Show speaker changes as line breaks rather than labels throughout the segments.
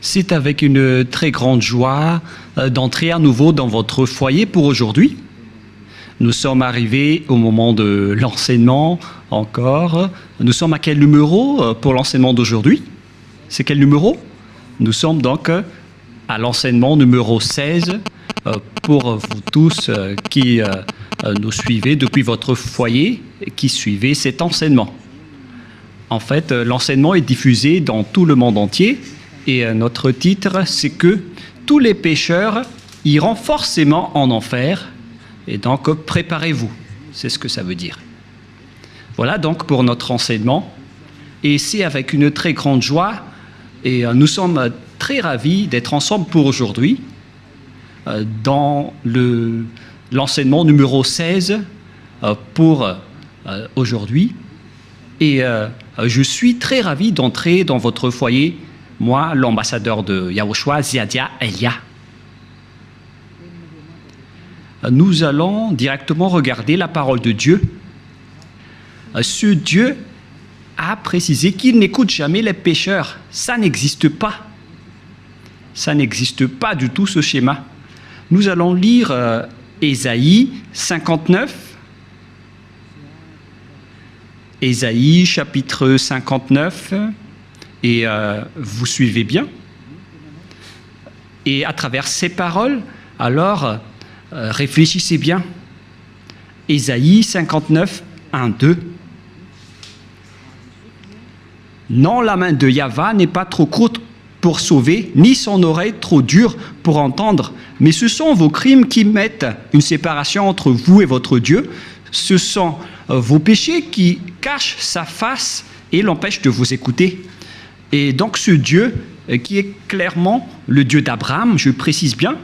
C'est avec une très grande joie d'entrer à nouveau dans votre foyer pour aujourd'hui. Nous sommes arrivés au moment de l'enseignement encore. Nous sommes à quel numéro pour l'enseignement d'aujourd'hui? C'est quel numéro? Nous sommes donc à l'enseignement numéro 16 pour vous tous qui nous suivez depuis votre foyer et qui suivez cet enseignement. En fait, l'enseignement est diffusé dans tout le monde entier et notre titre, c'est que tous les pécheurs iront forcément en enfer et donc préparez-vous. C'est ce que ça veut dire. Voilà donc pour notre enseignement et c'est avec une très grande joie et nous sommes très ravis d'être ensemble pour aujourd'hui dans l'enseignement numéro 16 pour aujourd'hui. Et je suis très ravi d'entrer dans votre foyer, moi, l'ambassadeur de Yahushua, Ziadia Elia. Nous allons directement regarder la parole de Dieu. Ce Dieu a précisé qu'il n'écoute jamais les pécheurs. Ça n'existe pas. Ça n'existe pas du tout, ce schéma. Nous allons lire Ésaïe 59. Ésaïe, chapitre 59, et vous suivez bien. Et à travers ces paroles, alors, réfléchissez bien. Ésaïe 59, 1, 2. Non, la main de Yahva n'est pas trop courte pour sauver, ni son oreille trop dure pour entendre, mais ce sont vos crimes qui mettent une séparation entre vous et votre Dieu. Ce sont vos péchés qui cachent sa face et l'empêchent de vous écouter. Et donc ce Dieu, qui est clairement le Dieu d'Abraham, je précise bien,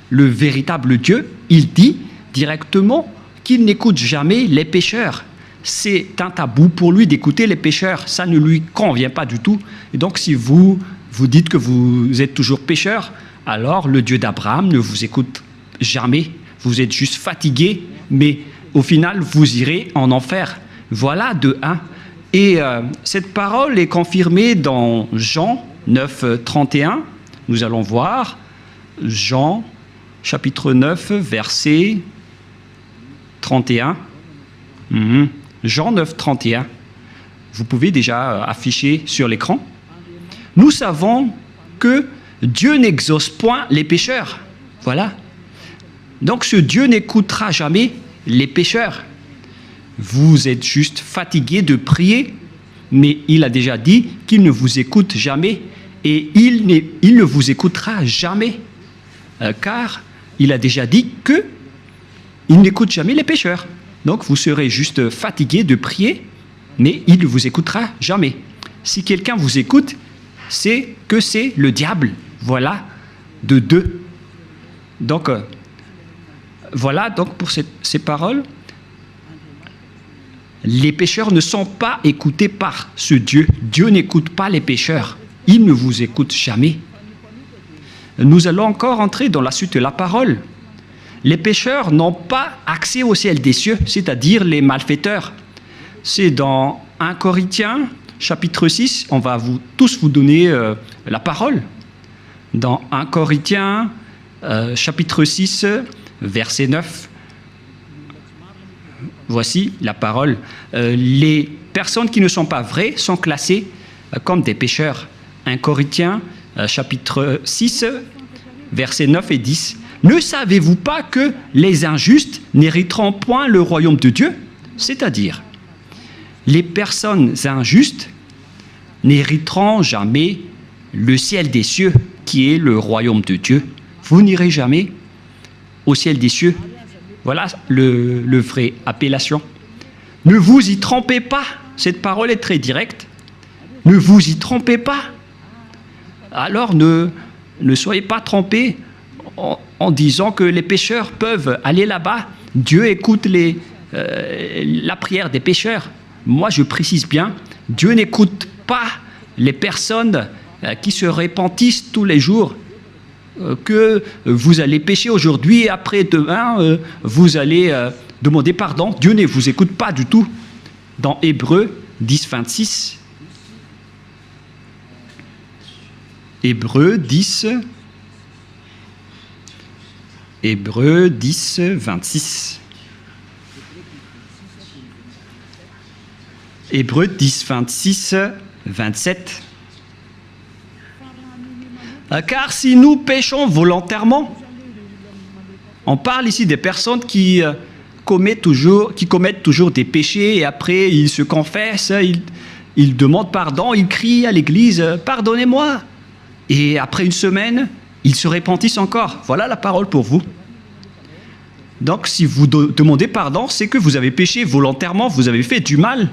le véritable Dieu, il dit directement qu'il n'écoute jamais les pécheurs. C'est un tabou pour lui d'écouter les pécheurs, ça ne lui convient pas du tout. Et donc si vous dites que vous êtes toujours pécheur, alors le Dieu d'Abraham ne vous écoute jamais. Vous êtes juste fatigué, mais au final, vous irez en enfer. Voilà de 1. Et cette parole est confirmée dans Jean 9, 31. Nous allons voir Jean, chapitre 9, verset 31. Jean 9, 31. Vous pouvez déjà afficher sur l'écran. Nous savons que Dieu n'exauce point les pécheurs. Voilà. Donc ce Dieu n'écoutera jamais les pécheurs. Vous êtes juste fatigué de prier, mais il a déjà dit qu'il ne vous écoute jamais et il ne vous écoutera jamais, car il a déjà dit qu'il n'écoute jamais les pécheurs. Donc vous serez juste fatigué de prier, mais il ne vous écoutera jamais. Si quelqu'un vous écoute, c'est que c'est le diable. Voilà, de 2. Donc, voilà donc pour ces paroles. Les pécheurs ne sont pas écoutés par ce Dieu. Dieu n'écoute pas les pécheurs. Il ne vous écoute jamais. Nous allons encore entrer dans la suite de la parole. Les pécheurs n'ont pas accès au ciel des cieux, c'est-à-dire les malfaiteurs. C'est dans 1 Corinthiens, chapitre 6, on va tous vous donner la parole. Dans 1 Corinthiens, chapitre 6, verset 9. Voici la parole. Les personnes qui ne sont pas vraies sont classées comme des pécheurs. 1 Corinthiens, chapitre 6, versets 9 et 10. Ne savez-vous pas que les injustes n'hériteront point le royaume de Dieu? C'est-à-dire, les personnes injustes n'hériteront jamais le ciel des cieux, qui est le royaume de Dieu. Vous n'irez jamais au ciel des cieux. Voilà le vrai appellation. Ne vous y trompez pas. Cette parole est très directe. Ne vous y trompez pas. Alors ne soyez pas trompés en disant que les pécheurs peuvent aller là-bas. Dieu écoute la prière des pécheurs. Moi, je précise bien, Dieu n'écoute pas les personnes qui se repentissent tous les jours. Que vous allez pécher aujourd'hui et après demain, vous allez demander pardon. Dieu ne vous écoute pas du tout. Dans Hébreux 10, 26, Hébreux 10, 26. Hébreux 10, 26, 27. Car si nous péchons volontairement, on parle ici des personnes qui commettent toujours des péchés et après ils se confessent, ils demandent pardon, ils crient à l'église « Pardonnez-moi » et après une semaine, ils se repentissent encore. Voilà la parole pour vous. Donc si vous demandez pardon, c'est que vous avez péché volontairement, vous avez fait du mal.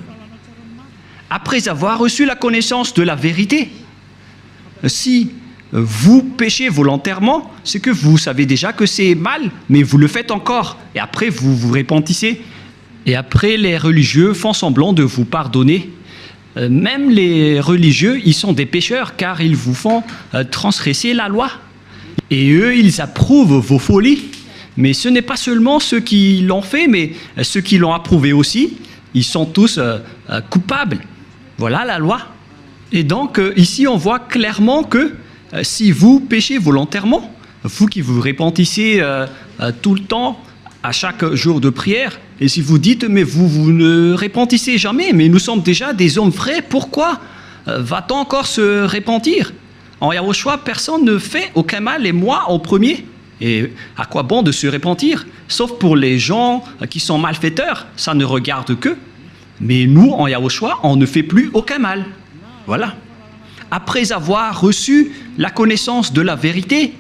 Après avoir reçu la connaissance de la vérité, si vous péchez volontairement, c'est que vous savez déjà que c'est mal, mais vous le faites encore. Et après, vous vous repentissez. Et après, les religieux font semblant de vous pardonner. Même les religieux, ils sont des pécheurs, car ils vous font transgresser la loi. Et eux, ils approuvent vos folies. Mais ce n'est pas seulement ceux qui l'ont fait, mais ceux qui l'ont approuvé aussi. Ils sont tous coupables. Voilà la loi. Et donc, ici, on voit clairement que si vous péchez volontairement, vous qui vous repentissez tout le temps, à chaque jour de prière, et si vous dites, mais vous ne repentissez jamais, mais nous sommes déjà des hommes vrais, pourquoi va-t-on encore se repentir? En Yahushua, personne ne fait aucun mal, et moi en premier. Et à quoi bon de se repentir? Sauf pour les gens qui sont malfaiteurs, ça ne regarde qu'eux. Mais nous, en Yahushua, on ne fait plus aucun mal. Voilà. Après avoir reçu la connaissance de la vérité,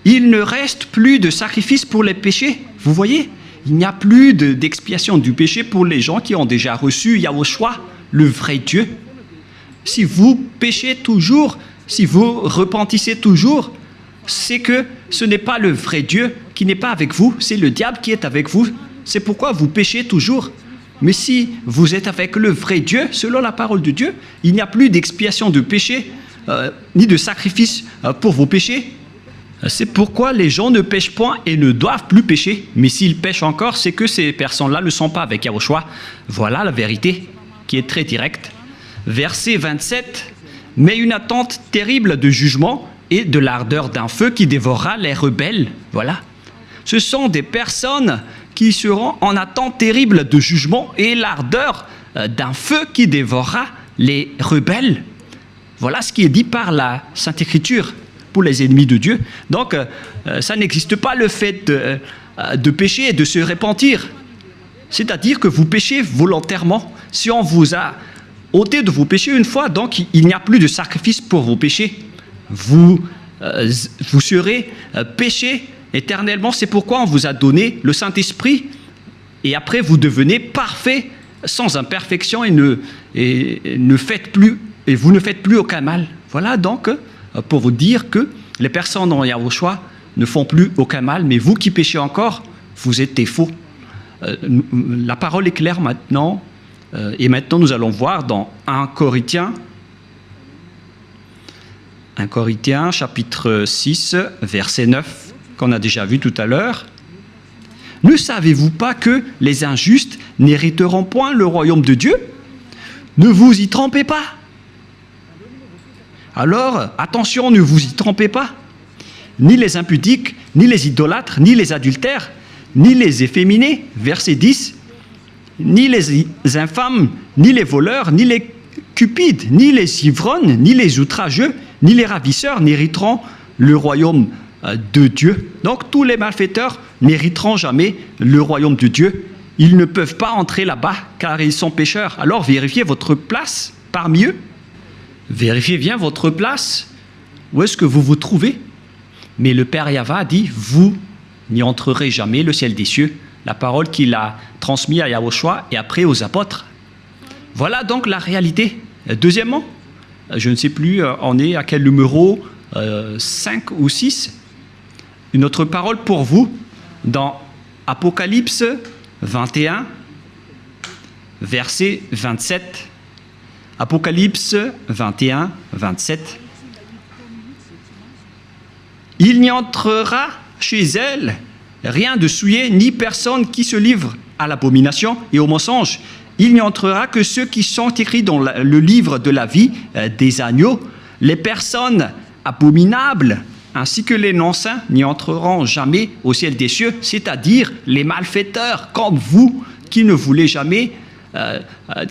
il ne reste plus de sacrifice pour les péchés. Vous voyez, il n'y a plus d'expiation du péché pour les gens qui ont déjà reçu Yahushua, le vrai Dieu. Si vous péchez toujours, si vous repentissez toujours, c'est que ce n'est pas le vrai Dieu qui n'est pas avec vous, c'est le diable qui est avec vous. C'est pourquoi vous péchez toujours. Mais si vous êtes avec le vrai Dieu, selon la parole de Dieu, il n'y a plus d'expiation de péché, ni de sacrifice pour vos péchés. C'est pourquoi les gens ne pêchent point et ne doivent plus pécher. Mais s'ils pêchent encore, c'est que ces personnes-là ne sont pas avec Yahushua. Voilà la vérité qui est très directe. Verset 27. « Mais une attente terrible de jugement et de l'ardeur d'un feu qui dévorera les rebelles. » Voilà. Ce sont des personnes qui seront en attente terrible de jugement et l'ardeur d'un feu qui dévorera les rebelles. Voilà ce qui est dit par la Sainte Écriture pour les ennemis de Dieu. Donc, ça n'existe pas le fait de pécher et de se repentir. C'est-à-dire que vous péchez volontairement. Si on vous a ôté de vos péchés une fois, donc il n'y a plus de sacrifice pour vos péchés. Vous serez péchés éternellement. C'est pourquoi on vous a donné le Saint-Esprit. Et après, vous devenez parfait, sans imperfection, et ne faites plus, et vous ne faites plus aucun mal. Voilà donc pour vous dire que les personnes en Yahushua ne font plus aucun mal, mais vous qui péchez encore, vous êtes des faux. La parole est claire maintenant, et maintenant nous allons voir dans 1 Corinthiens chapitre 6, verset 9, qu'on a déjà vu tout à l'heure. Ne savez-vous pas que les injustes n'hériteront point le royaume de Dieu? Ne vous y trompez pas. Alors, attention, ne vous y trompez pas. Ni les impudiques, ni les idolâtres, ni les adultères, ni les efféminés, verset 10, ni les infâmes, ni les voleurs, ni les cupides, ni les ivrognes, ni les outrageux, ni les ravisseurs n'hériteront le royaume de Dieu. Donc tous les malfaiteurs n'hériteront jamais le royaume de Dieu. Ils ne peuvent pas entrer là-bas car ils sont pécheurs. Alors vérifiez votre place parmi eux. Vérifiez bien votre place. Où est-ce que vous vous trouvez? Mais le Père Yahva dit, vous n'y entrerez jamais le ciel des cieux. La parole qu'il a transmise à Yahushua et après aux apôtres. Voilà donc la réalité. Deuxièmement, je ne sais plus, on est à quel numéro, 5 ou 6. Une autre parole pour vous, dans Apocalypse 21, verset 27. Apocalypse 21, 27. Il n'y entrera chez elle rien de souillé, ni personne qui se livre à l'abomination et au mensonge. Il n'y entrera que ceux qui sont écrits dans le livre de la vie des agneaux. Les personnes abominables, ainsi que les non-saints n'y entreront jamais au ciel des cieux, c'est-à-dire les malfaiteurs comme vous qui ne voulez jamais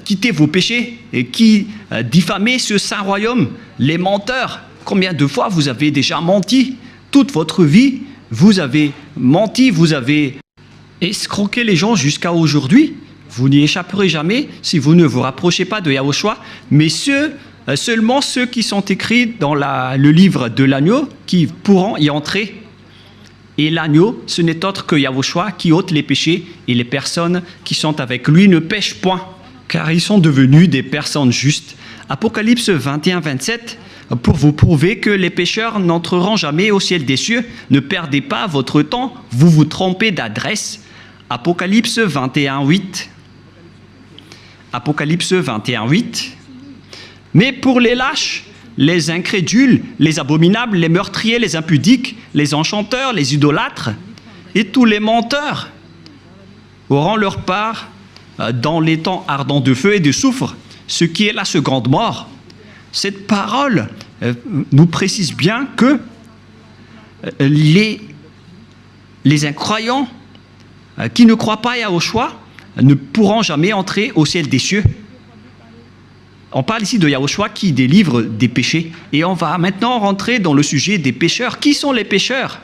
quitter vos péchés et qui diffamez ce saint royaume, les menteurs. Combien de fois vous avez déjà menti? Toute votre vie, vous avez menti, vous avez escroqué les gens jusqu'à aujourd'hui. Vous n'y échapperez jamais si vous ne vous rapprochez pas de Yahushua, mais seulement ceux qui sont écrits dans le livre de l'agneau qui pourront y entrer. Et l'agneau, ce n'est autre que Yahushua qui ôte les péchés, et les personnes qui sont avec lui ne pêchent point, car ils sont devenus des personnes justes. Apocalypse 21, 27, pour vous prouver que les pécheurs n'entreront jamais au ciel des cieux, ne perdez pas votre temps, vous vous trompez d'adresse. Apocalypse 21, 8. Apocalypse 21, 8. Mais pour les lâches, les incrédules, les abominables, les meurtriers, les impudiques, les enchanteurs, les idolâtres et tous les menteurs auront leur part dans les temps ardents de feu et de soufre, ce qui est la seconde mort. Cette parole nous précise bien que les incroyants qui ne croient pas à Yahushua ne pourront jamais entrer au ciel des cieux. On parle ici de Yahushua qui délivre des péchés. Et on va maintenant rentrer dans le sujet des pécheurs. Qui sont les pécheurs?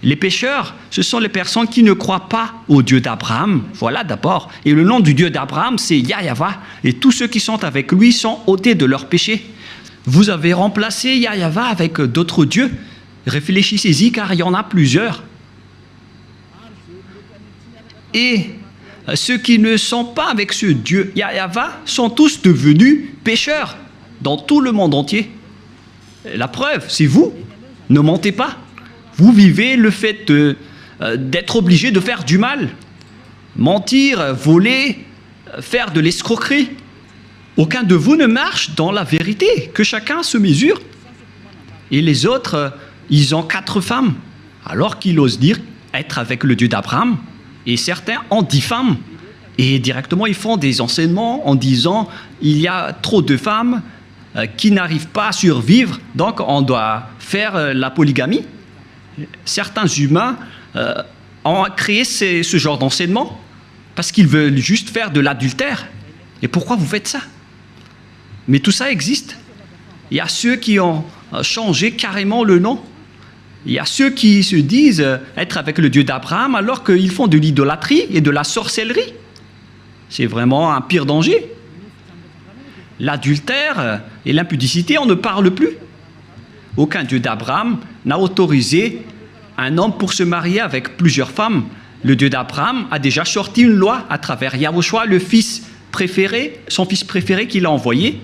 Les pécheurs, ce sont les personnes qui ne croient pas au Dieu d'Abraham. Voilà d'abord. Et le nom du Dieu d'Abraham, c'est Yahyawa. Et tous ceux qui sont avec lui sont ôtés de leurs péchés. Vous avez remplacé Yahyawa avec d'autres dieux. Réfléchissez-y car il y en a plusieurs. Et ceux qui ne sont pas avec ce Dieu Yahyawa sont tous devenus pécheurs dans tout le monde entier. La preuve, c'est vous. Ne mentez pas. Vous vivez le fait d'être obligé de faire du mal. Mentir, voler, faire de l'escroquerie. Aucun de vous ne marche dans la vérité. Que chacun se mesure. Et les autres, ils ont 4 femmes. Alors qu'ils osent dire être avec le Dieu d'Abraham. Et certains en diffament. Et directement, ils font des enseignements en disant il y a trop de femmes qui n'arrivent pas à survivre, donc on doit faire la polygamie. Certains humains ont créé ce genre d'enseignement parce qu'ils veulent juste faire de l'adultère. Et pourquoi vous faites ça? Mais tout ça existe. Il y a ceux qui ont changé carrément le nom. Il y a ceux qui se disent être avec le Dieu d'Abraham alors qu'ils font de l'idolâtrie et de la sorcellerie. C'est vraiment un pire danger. L'adultère et l'impudicité, on ne parle plus. Aucun Dieu d'Abraham n'a autorisé un homme pour se marier avec plusieurs femmes. Le Dieu d'Abraham a déjà sorti une loi à travers Yahushua, le fils préféré, son fils préféré qu'il a envoyé.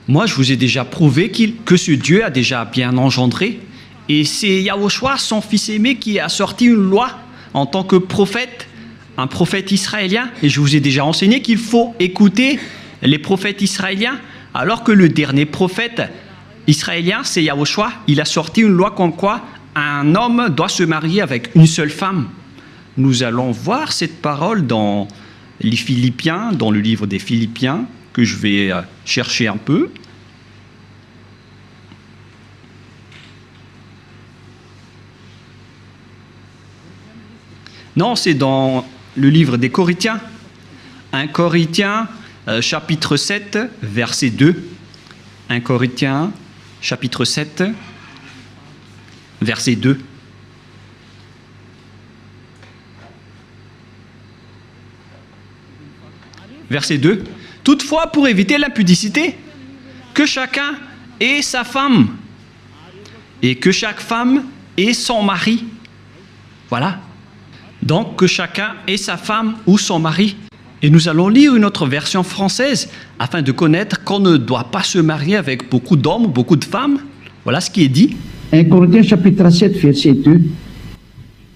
Moi, je vous ai déjà prouvé que ce Dieu a déjà bien engendré. Et c'est Yahushua, son fils aimé, qui a sorti une loi en tant que prophète, un prophète israélien. Et je vous ai déjà enseigné qu'il faut écouter les prophètes israéliens, alors que le dernier prophète israélien, c'est Yahushua. Il a sorti une loi comme quoi un homme doit se marier avec une seule femme. Nous allons voir cette parole dans les Philippiens, dans le livre des Philippiens, que je vais chercher un peu. Non, c'est dans le livre des Corinthiens. 1 Corinthiens, chapitre 7, verset 2. 1 Corinthiens, chapitre 7, verset 2. Verset 2. Toutefois, pour éviter l'impudicité, que chacun ait sa femme, et que chaque femme ait son mari. Voilà. Donc, que chacun ait sa femme ou son mari. Et nous allons lire une autre version française, afin de connaître qu'on ne doit pas se marier avec beaucoup d'hommes, beaucoup de femmes. Voilà ce qui est dit.
1 Corinthiens chapitre 7, verset 2.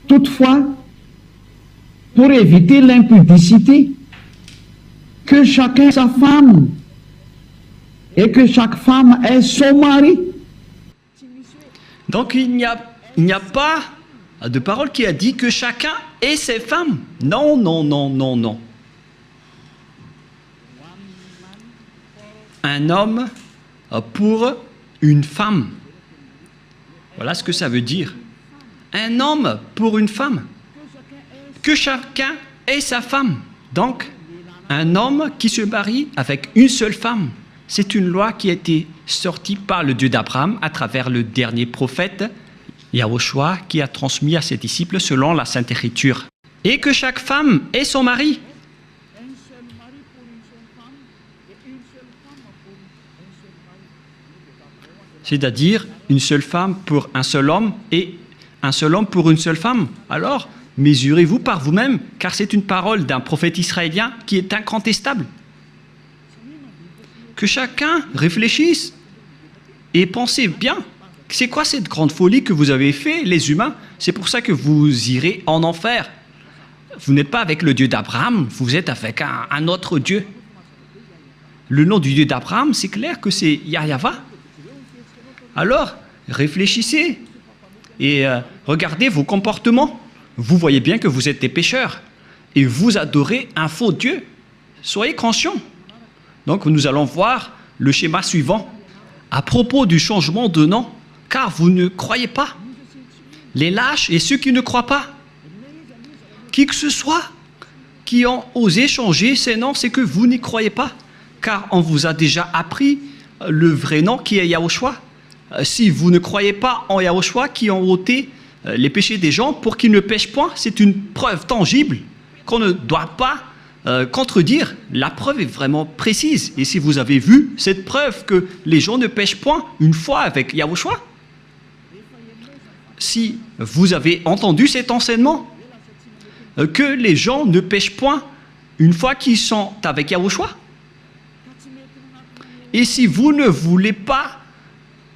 Toutefois, pour éviter l'impudicité, que chacun ait sa femme et que chaque femme ait son mari.
Donc il n'y a pas de parole qui a dit que chacun ait ses femmes. Non, non, non, non, non. Un homme pour une femme. Voilà ce que ça veut dire. Un homme pour une femme. Que chacun ait sa femme. Donc, un homme qui se marie avec une seule femme. C'est une loi qui a été sortie par le Dieu d'Abraham à travers le dernier prophète, Yahushua, qui a transmis à ses disciples selon la Sainte Écriture. Et que chaque femme ait son mari. C'est-à-dire une seule femme pour un seul homme et un seul homme pour une seule femme. Alors, mesurez-vous par vous-même, car c'est une parole d'un prophète israélien qui est incontestable. Que chacun réfléchisse et pensez bien. C'est quoi cette grande folie que vous avez fait, les humains? C'est pour ça que vous irez en enfer. Vous n'êtes pas avec le Dieu d'Abraham, vous êtes avec un autre Dieu. Le nom du Dieu d'Abraham, c'est clair que c'est Yahva. Alors, réfléchissez et regardez vos comportements. Vous voyez bien que vous êtes des pécheurs et vous adorez un faux Dieu. Soyez conscients. Donc, nous allons voir le schéma suivant. À propos du changement de nom, car vous ne croyez pas. Les lâches et ceux qui ne croient pas. Qui que ce soit qui ont osé changer ces noms, c'est que vous n'y croyez pas. Car on vous a déjà appris le vrai nom qui est Yahushua. Si vous ne croyez pas en Yahushua qui ont ôté les péchés des gens pour qu'ils ne pêchent point, c'est une preuve tangible qu'on ne doit pas contredire. La preuve est vraiment précise. Et si vous avez vu cette preuve que les gens ne pêchent point une fois avec Yahushua, si vous avez entendu cet enseignement, que les gens ne pêchent point une fois qu'ils sont avec Yahushua, et si vous ne voulez pas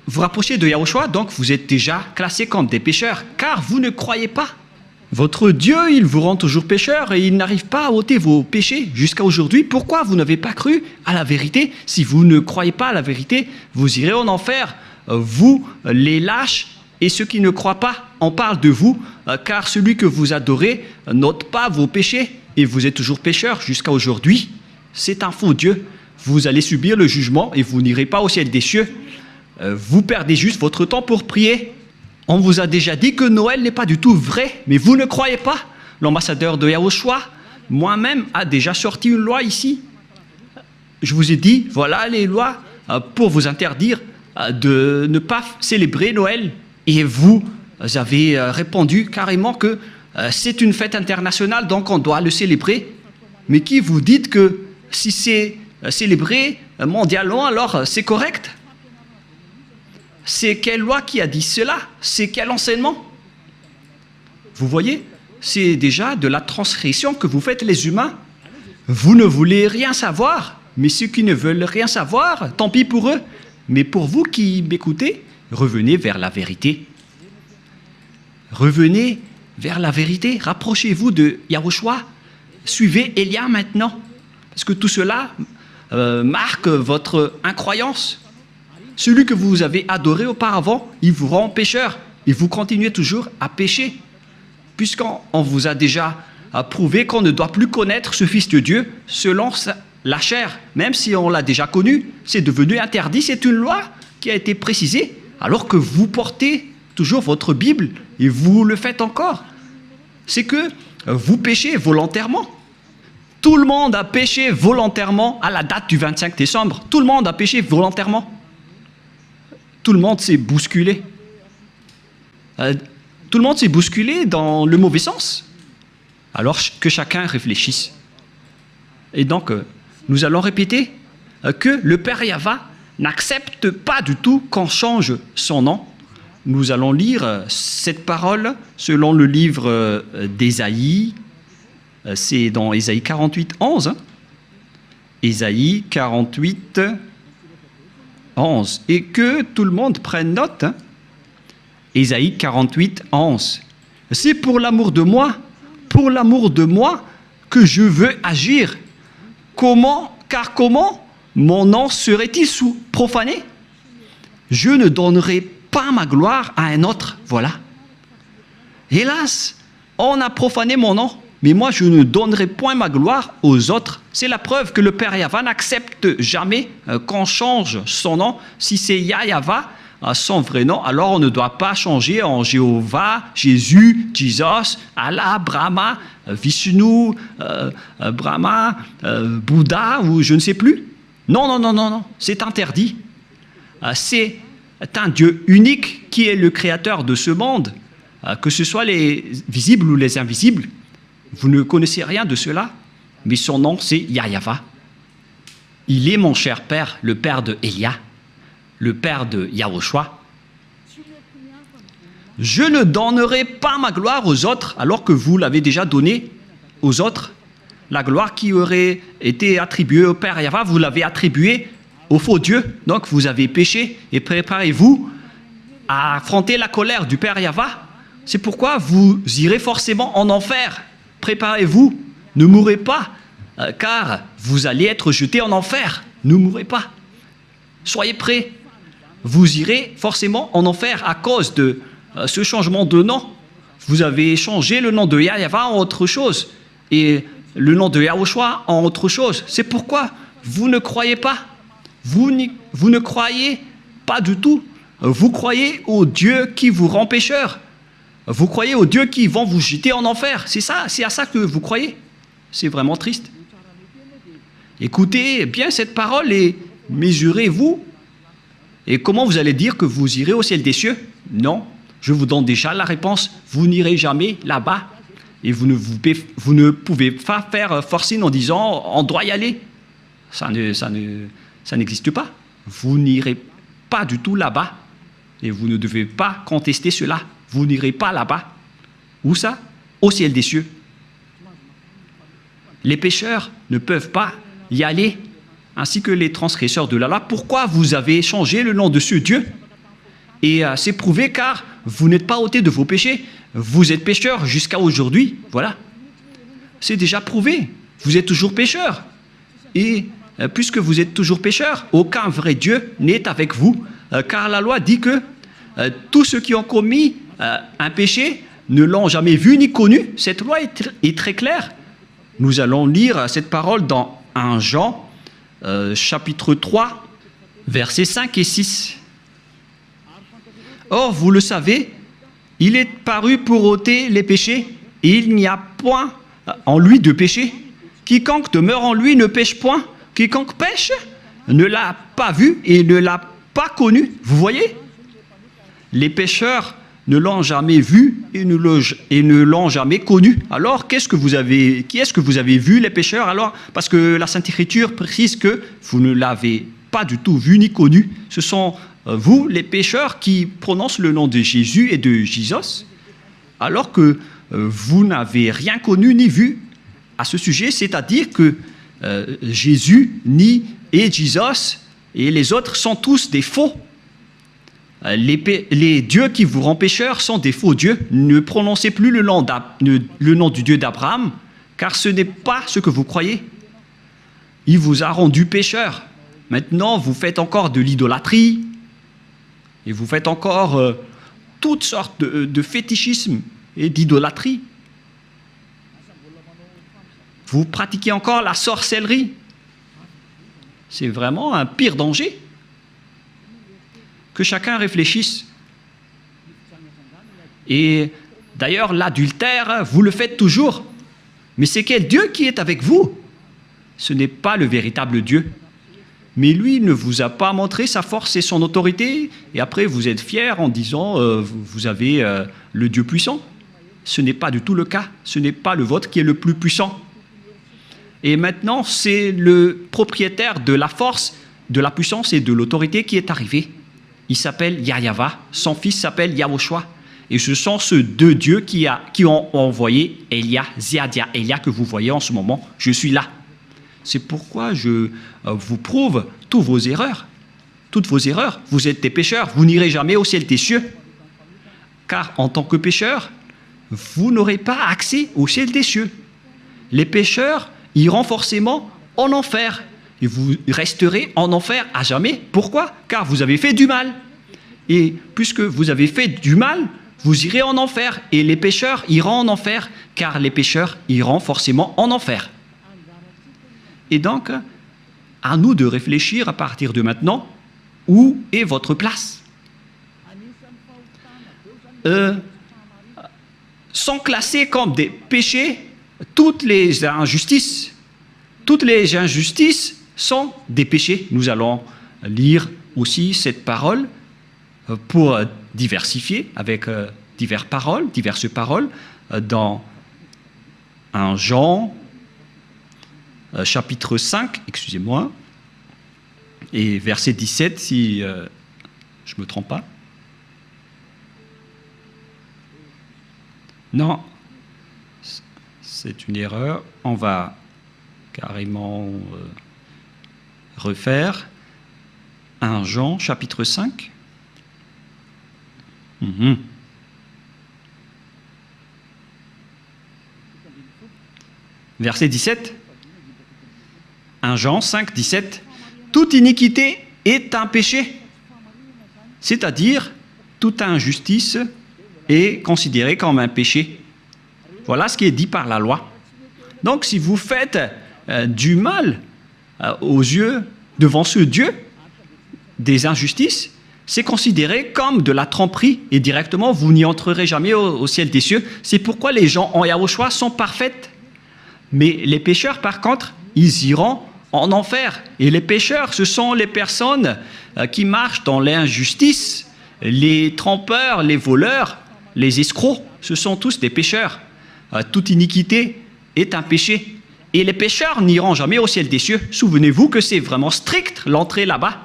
vous rapprocher de Yahushua, donc vous êtes déjà classés comme des pécheurs, car vous ne croyez pas. Votre Dieu, il vous rend toujours pécheur et il n'arrive pas à ôter vos péchés jusqu'à aujourd'hui. Pourquoi vous n'avez pas cru à la vérité? Si vous ne croyez pas à la vérité, vous irez en enfer. Vous, les lâches et ceux qui ne croient pas, on parle de vous, car celui que vous adorez n'ôte pas vos péchés et vous êtes toujours pécheur jusqu'à aujourd'hui. C'est un faux Dieu. Vous allez subir le jugement et vous n'irez pas au ciel des cieux. Vous perdez juste votre temps pour prier. On vous a déjà dit que Noël n'est pas du tout vrai, mais vous ne croyez pas. L'ambassadeur de Yahushua, moi-même, a déjà sorti une loi ici. Je vous ai dit, voilà les lois pour vous interdire de ne pas célébrer Noël. Et vous avez répondu carrément que c'est une fête internationale, donc on doit le célébrer. Mais qui vous dites que si c'est célébré mondialement, alors c'est correct? C'est quelle loi qui a dit cela? C'est quel enseignement? Vous voyez, c'est déjà de la transgression que vous faites les humains. Vous ne voulez rien savoir, mais ceux qui ne veulent rien savoir, tant pis pour eux. Mais pour vous qui m'écoutez, revenez vers la vérité. Revenez vers la vérité. Rapprochez-vous de Yahushua. Suivez Élia maintenant. Parce que tout cela marque votre incroyance. Celui que vous avez adoré auparavant, il vous rend pécheur. Et vous continuez toujours à pécher. Puisqu'on vous a déjà prouvé qu'on ne doit plus connaître ce Fils de Dieu selon la chair. Même si on l'a déjà connu, c'est devenu interdit. C'est une loi qui a été précisée. Alors que vous portez toujours votre Bible et vous le faites encore. C'est que vous péchez volontairement. Tout le monde a péché volontairement à la date du 25 décembre. Tout le monde a péché volontairement. Tout le monde s'est bousculé. Tout le monde s'est bousculé dans le mauvais sens. Alors que chacun réfléchisse. Et donc, nous allons répéter que le Père Yahva n'accepte pas du tout qu'on change son nom. Nous allons lire cette parole selon le livre d'Ésaïe. C'est dans Ésaïe 48, 11. Ésaïe 48, 11. Et que tout le monde prenne note. Ésaïe 48, 11. C'est pour l'amour de moi que je veux agir. Car comment mon nom serait-il profané? Je ne donnerai pas ma gloire à un autre. Voilà. Hélas, on a profané mon nom, mais moi je ne donnerai point ma gloire aux autres. C'est la preuve que le Père Yahva n'accepte jamais qu'on change son nom. Si c'est Yahva, son vrai nom, alors on ne doit pas changer en Jéhovah, Jésus, Jesus, Allah, Brahma, Vishnu, Brahma, Bouddha ou je ne sais plus. Non, non, non, non, non, c'est interdit. C'est un Dieu unique qui est le créateur de ce monde, que ce soit les visibles ou les invisibles. Vous ne connaissez rien de cela, mais son nom c'est Yahweh. Il est mon cher père, le père de Elia, le père de Yahushua. Je ne donnerai pas ma gloire aux autres, alors que vous l'avez déjà donnée aux autres. La gloire qui aurait été attribuée au Père Yahweh, vous l'avez attribuée au faux Dieu. Donc vous avez péché et préparez-vous à affronter la colère du Père Yahweh. C'est pourquoi vous irez forcément en enfer. Préparez-vous, ne mourrez pas, car vous allez être jetés en enfer. Ne mourrez pas. Soyez prêts. Vous irez forcément en enfer à cause de ce changement de nom. Vous avez changé le nom de Yahweh en autre chose et le nom de Yahushua en autre chose. C'est pourquoi vous ne croyez pas. Vous ne croyez pas du tout. Vous croyez au Dieu qui vous rend pécheur. Vous croyez aux dieux qui vont vous jeter en enfer. C'est ça, c'est à ça que vous croyez. C'est vraiment triste. Écoutez bien cette parole et mesurez-vous. Et comment vous allez dire que vous irez au ciel des cieux? Non, je vous donne déjà la réponse. Vous n'irez jamais là-bas. Et vous ne pouvez pas faire forcing en disant on doit y aller. Ça n'existe pas. Vous n'irez pas du tout là-bas. Et vous ne devez pas contester cela. Vous n'irez pas là-bas. Où ça? Au ciel des cieux. Les pécheurs ne peuvent pas y aller, ainsi que les transgresseurs de la loi. Pourquoi vous avez changé le nom de ce Dieu? Et c'est prouvé car vous n'êtes pas ôté de vos péchés. Vous êtes pécheur jusqu'à aujourd'hui. Voilà. C'est déjà prouvé. Vous êtes toujours pécheur. Et puisque vous êtes toujours pécheur, aucun vrai Dieu n'est avec vous. Car la loi dit que tous ceux qui ont commis un péché ne l'ont jamais vu ni connu. Cette loi est très claire. Nous allons lire cette parole dans 1 Jean, chapitre 3, versets 5 et 6. Or, vous le savez, il est paru pour ôter les péchés, et il n'y a point en lui de péché. Quiconque demeure en lui ne pêche point. Quiconque pêche ne l'a pas vu et ne l'a pas connu. Vous voyez? Les pécheurs ne l'ont jamais vu et ne l'ont jamais connu. Alors, qui est-ce que vous avez vu, les pécheurs? Alors, parce que la Sainte Écriture précise que vous ne l'avez pas du tout vu ni connu. Ce sont vous, les pécheurs, qui prononcent le nom de Jésus et de Jesus, alors que vous n'avez rien connu ni vu à ce sujet, c'est-à-dire que Jésus et Jesus et les autres sont tous des faux. Les dieux qui vous rendent pécheurs sont des faux dieux. Ne prononcez plus le nom du Dieu d'Abraham, car ce n'est pas ce que vous croyez. Il vous a rendu pécheur. Maintenant, vous faites encore de l'idolâtrie, et vous faites encore toutes sortes de fétichisme et d'idolâtrie. Vous pratiquez encore la sorcellerie. C'est vraiment un pire danger. Que chacun réfléchisse. Et d'ailleurs, l'adultère, vous le faites toujours. Mais c'est quel Dieu qui est avec vous? Ce n'est pas le véritable Dieu. Mais lui, il ne vous a pas montré sa force et son autorité. Et après, vous êtes fiers en disant vous avez le Dieu puissant. Ce n'est pas du tout le cas. Ce n'est pas le vôtre qui est le plus puissant. Et maintenant, c'est le propriétaire de la force, de la puissance et de l'autorité qui est arrivé. Il s'appelle Yahweh, son fils s'appelle Yahushua. Et ce sont ces deux dieux qui ont envoyé Elia, Ziadia, Elia que vous voyez en ce moment. Je suis là. C'est pourquoi je vous prouve toutes vos erreurs. Toutes vos erreurs. Vous êtes des pécheurs. Vous n'irez jamais au ciel des cieux. Car en tant que pécheur, vous n'aurez pas accès au ciel des cieux. Les pécheurs iront forcément en enfer. Et vous resterez en enfer à jamais. Pourquoi? Car vous avez fait du mal. Et puisque vous avez fait du mal, vous irez en enfer. Et les pécheurs iront en enfer, car les pécheurs iront forcément en enfer. Et donc, à nous de réfléchir à partir de maintenant, où est votre place? sont classés comme des péchés. Toutes les injustices sont des péchés. Nous allons lire aussi cette parole pour diversifier avec diverses paroles dans 1 Jean chapitre 5, excusez-moi, et verset 17 si je ne me trompe pas. Non, c'est une erreur. On va carrément refaire 1 Jean chapitre 5. Verset 17. 1 Jean 5, 17. Toute iniquité est un péché. C'est-à-dire, toute injustice est considérée comme un péché. Voilà ce qui est dit par la loi. Donc, si vous faites du mal aux yeux, devant ce Dieu, des injustices, c'est considéré comme de la tromperie et directement, vous n'y entrerez jamais au ciel des cieux. C'est pourquoi les gens en Yahushua sont parfaits. Mais les pécheurs, par contre, ils iront en enfer. Et les pécheurs, ce sont les personnes qui marchent dans l'injustice, les trompeurs, les voleurs, les escrocs, ce sont tous des pécheurs. Toute iniquité est un péché. Et les pécheurs n'iront jamais au ciel des cieux. Souvenez-vous que c'est vraiment strict l'entrée là-bas.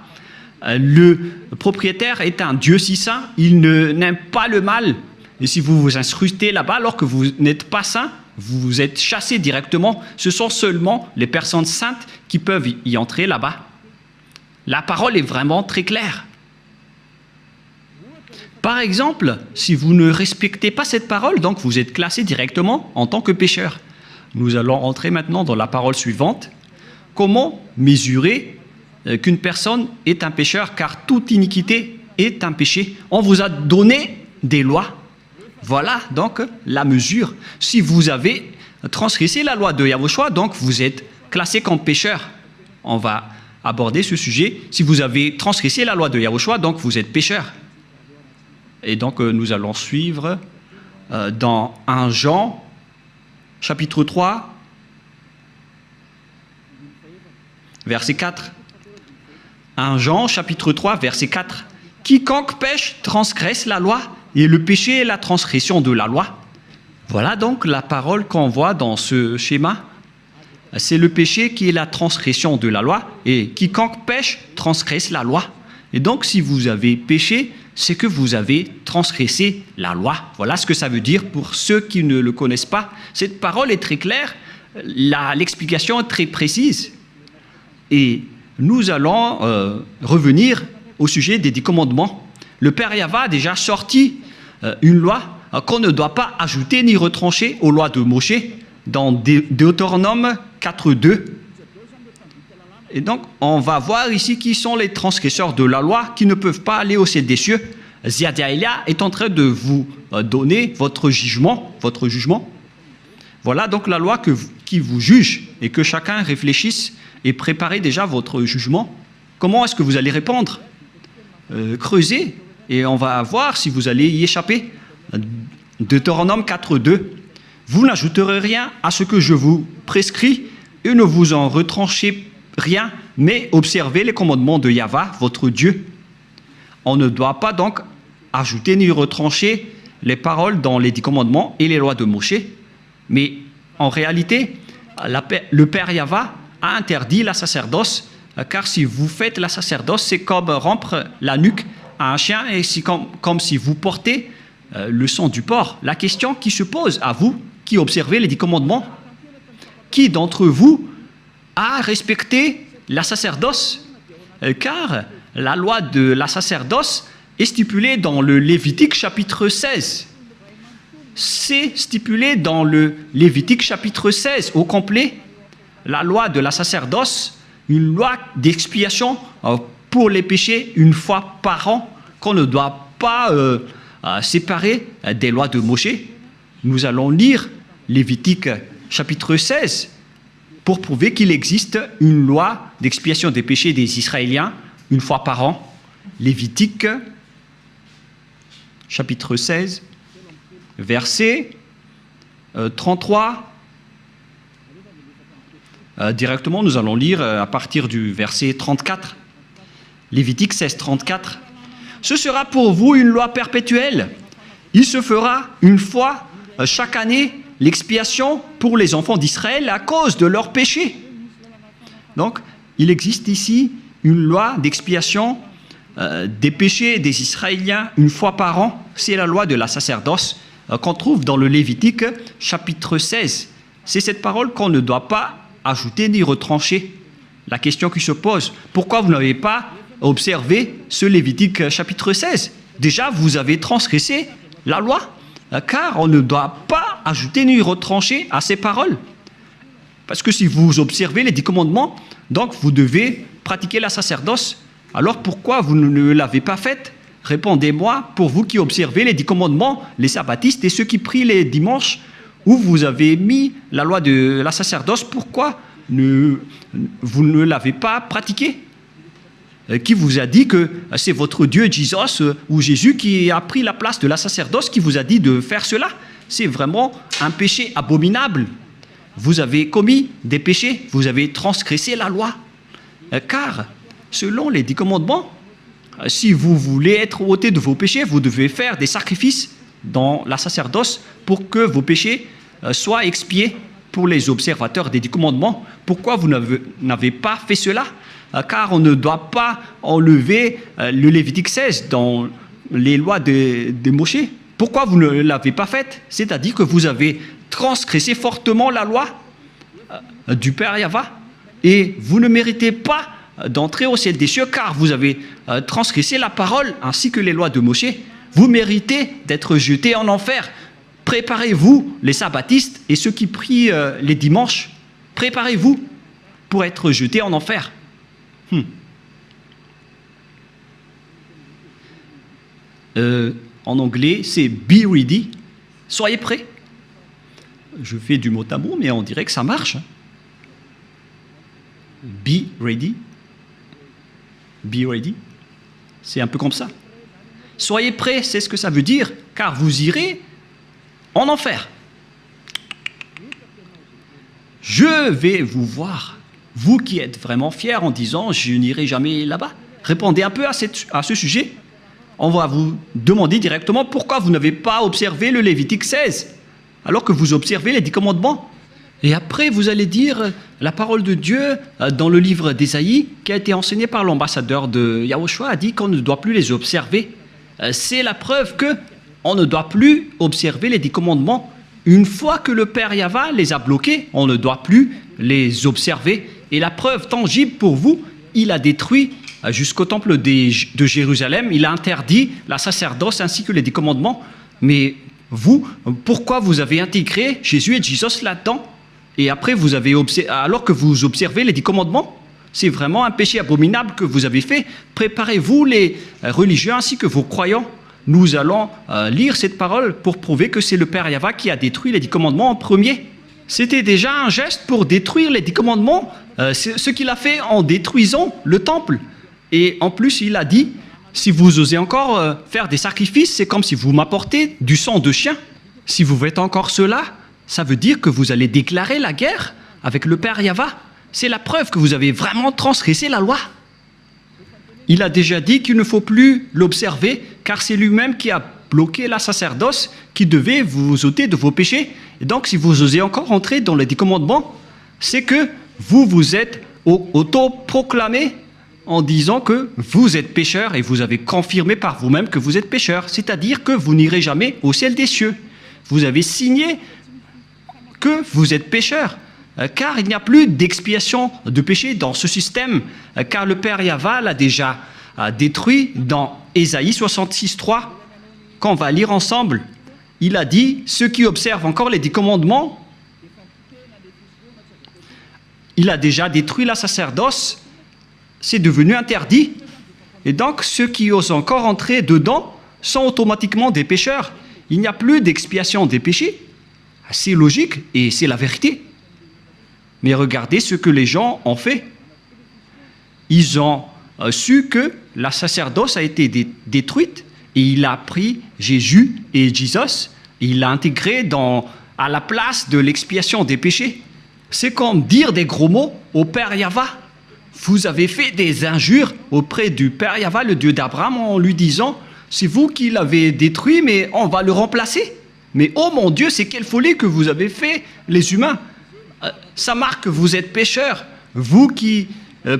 Le propriétaire est un Dieu si saint, il n'aime pas le mal. Et si vous vous incrustez là-bas alors que vous n'êtes pas saint, vous êtes chassé directement. Ce sont seulement les personnes saintes qui peuvent y entrer là-bas. La parole est vraiment très claire. Par exemple, si vous ne respectez pas cette parole, donc vous êtes classé directement en tant que pécheur. Nous allons entrer maintenant dans la parole suivante. Comment mesurer qu'une personne est un pécheur, car toute iniquité est un péché. On vous a donné des lois. Voilà donc la mesure. Si vous avez transgressé la loi de Yahushua, donc vous êtes classé comme pécheur. On va aborder ce sujet. Si vous avez transgressé la loi de Yahushua, donc vous êtes pécheur. Et donc nous allons suivre dans 1 Jean, chapitre 3, verset 4. 1 Jean, chapitre 3, verset 4. Quiconque pêche transgresse la loi, et le péché est la transgression de la loi. Voilà donc la parole qu'on voit dans ce schéma. C'est le péché qui est la transgression de la loi, et quiconque pêche transgresse la loi. Et donc si vous avez péché, c'est que vous avez transgressé la loi. Voilà ce que ça veut dire pour ceux qui ne le connaissent pas. Cette parole est très claire, l'explication est très précise. Et nous allons revenir au sujet des 10 commandements. Le Père Yahva a déjà sorti une loi qu'on ne doit pas ajouter ni retrancher aux lois de Moshe dans Deutéronome 4.2. Et donc, on va voir ici qui sont les transgresseurs de la loi qui ne peuvent pas aller au ciel des cieux. Ziadaïlia est en train de vous donner votre jugement. Voilà donc la loi qui vous juge et que chacun réfléchisse et prépare déjà votre jugement. Comment est-ce que vous allez répondre? Creusez et on va voir si vous allez y échapper. Deutéronome 4.2. Vous n'ajouterez rien à ce que je vous prescris et ne vous en retranchez rien, mais observez les commandements de Yahva, votre Dieu. On ne doit pas donc ajouter ni retrancher les paroles dans les 10 commandements et les lois de Moshe. Mais en réalité, le Père Yahva a interdit la sacerdoce, car si vous faites la sacerdoce, c'est comme rompre la nuque à un chien et c'est comme si vous portez le sang du porc. La question qui se pose à vous, qui observez les 10 commandements, qui d'entre vous a respecté la sacerdoce? Car la loi de la sacerdoce est stipulée dans le Lévitique chapitre 16. C'est stipulé dans le Lévitique chapitre 16 au complet. La loi de la sacerdoce, une loi d'expiation pour les péchés une fois par an, qu'on ne doit pas séparer des lois de Moshe. Nous allons lire Lévitique chapitre 16 pour prouver qu'il existe une loi d'expiation des péchés des Israéliens une fois par an. Lévitique chapitre 16, verset 33. Directement, nous allons lire à partir du verset 34. Lévitique 16, 34. Ce sera pour vous une loi perpétuelle. Il se fera une fois chaque année l'expiation pour les enfants d'Israël à cause de leurs péchés. Donc, il existe ici une loi d'expiation des péchés des Israéliens une fois par an. C'est la loi de la sacerdoce qu'on trouve dans le Lévitique chapitre 16. C'est cette parole qu'on ne doit pas ajouter ni retrancher. La question qui se pose, pourquoi vous n'avez pas observé ce Lévitique chapitre 16? Déjà, vous avez transgressé la loi, car on ne doit pas ajouter ni retrancher à ces paroles. Parce que si vous observez les 10 commandements, donc vous devez pratiquer la sacerdoce. Alors pourquoi vous ne l'avez pas faite? Répondez-moi, pour vous qui observez les 10 commandements, les sabbatistes et ceux qui prient les dimanches, où vous avez mis la loi de la sacerdoce, pourquoi vous ne l'avez pas pratiquée? Qui vous a dit que c'est votre Dieu Jesus ou Jésus qui a pris la place de la sacerdoce, qui vous a dit de faire cela? C'est vraiment un péché abominable. Vous avez commis des péchés, vous avez transgressé la loi. Car, selon les 10 commandements, si vous voulez être ôté de vos péchés, vous devez faire des sacrifices dans la sacerdoce pour que vos péchés soient expiés pour les observateurs des 10 commandements. Pourquoi vous n'avez pas fait cela? Car on ne doit pas enlever le Lévitique 16 dans les lois de Moïse. Pourquoi vous ne l'avez pas fait? C'est-à-dire que vous avez transgressé fortement la loi du Père Yahva et vous ne méritez pas d'entrer au ciel des cieux car vous avez transgressé la parole ainsi que les lois de Moïse. Vous méritez d'être jetés en enfer. Préparez-vous, les sabbatistes et ceux qui prient les dimanches, préparez-vous pour être jetés en enfer. En anglais, c'est be ready. Soyez prêts. Je fais du mot à mot, mais on dirait que ça marche. Be ready. Be ready. C'est un peu comme ça. Soyez prêts, c'est ce que ça veut dire, car vous irez en enfer. Je vais vous voir. Vous qui êtes vraiment fiers en disant « je n'irai jamais là-bas », répondez un peu à ce sujet. On va vous demander directement pourquoi vous n'avez pas observé le Lévitique 16, alors que vous observez les 10 commandements. Et après, vous allez dire la parole de Dieu dans le livre d'Ésaïe, qui a été enseigné par l'ambassadeur de Yahushua, a dit qu'on ne doit plus les observer. C'est la preuve qu'on ne doit plus observer les 10 commandements. Une fois que le Père Yahva les a bloqués, on ne doit plus les observer. Et la preuve tangible pour vous, il a détruit jusqu'au temple de Jérusalem, il a interdit la sacerdoce ainsi que les 10 commandements. Mais vous, pourquoi vous avez intégré Jésus et Jesus là-dedans? Et après, alors que vous observez les 10 commandements, c'est vraiment un péché abominable que vous avez fait. Préparez-vous, les religieux ainsi que vos croyants. Nous allons lire cette parole pour prouver que c'est le Père Yahva qui a détruit les 10 commandements en premier. C'était déjà un geste pour détruire les 10 commandements, ce qu'il a fait en détruisant le temple. Et en plus, il a dit, si vous osez encore faire des sacrifices, c'est comme si vous m'apportez du sang de chien. Si vous faites encore cela, ça veut dire que vous allez déclarer la guerre avec le Père Yahva. C'est la preuve que vous avez vraiment transgressé la loi. Il a déjà dit qu'il ne faut plus l'observer, car c'est lui-même qui a bloqué la sacerdoce, qui devait vous ôter de vos péchés. Et donc, si vous osez encore entrer dans les 10 commandements, c'est que vous vous êtes auto-proclamé en disant que vous êtes pécheur et vous avez confirmé par vous-même que vous êtes pécheur. C'est-à-dire que vous n'irez jamais au ciel des cieux. Vous avez signé que vous êtes pécheur. Car il n'y a plus d'expiation de péché dans ce système, car le Père Yahva l'a déjà détruit dans Ésaïe 66, 3, qu'on va lire ensemble. Il a dit, ceux qui observent encore les 10 commandements, il a déjà détruit la sacerdoce, c'est devenu interdit. Et donc, ceux qui osent encore entrer dedans sont automatiquement des pécheurs. Il n'y a plus d'expiation des péchés. C'est logique et c'est la vérité. Mais regardez ce que les gens ont fait. Ils ont su que la sacerdoce a été détruite et il a pris Jésus et Jesus, et il l'a intégré à la place de l'expiation des péchés. C'est comme dire des gros mots au Père Yahva. Vous avez fait des injures auprès du Père Yahva, le Dieu d'Abraham, en lui disant « C'est vous qui l'avez détruit, mais on va le remplacer. » Mais oh mon Dieu, c'est quelle folie que vous avez fait, les humains. Ça marque que vous êtes pécheurs. Vous qui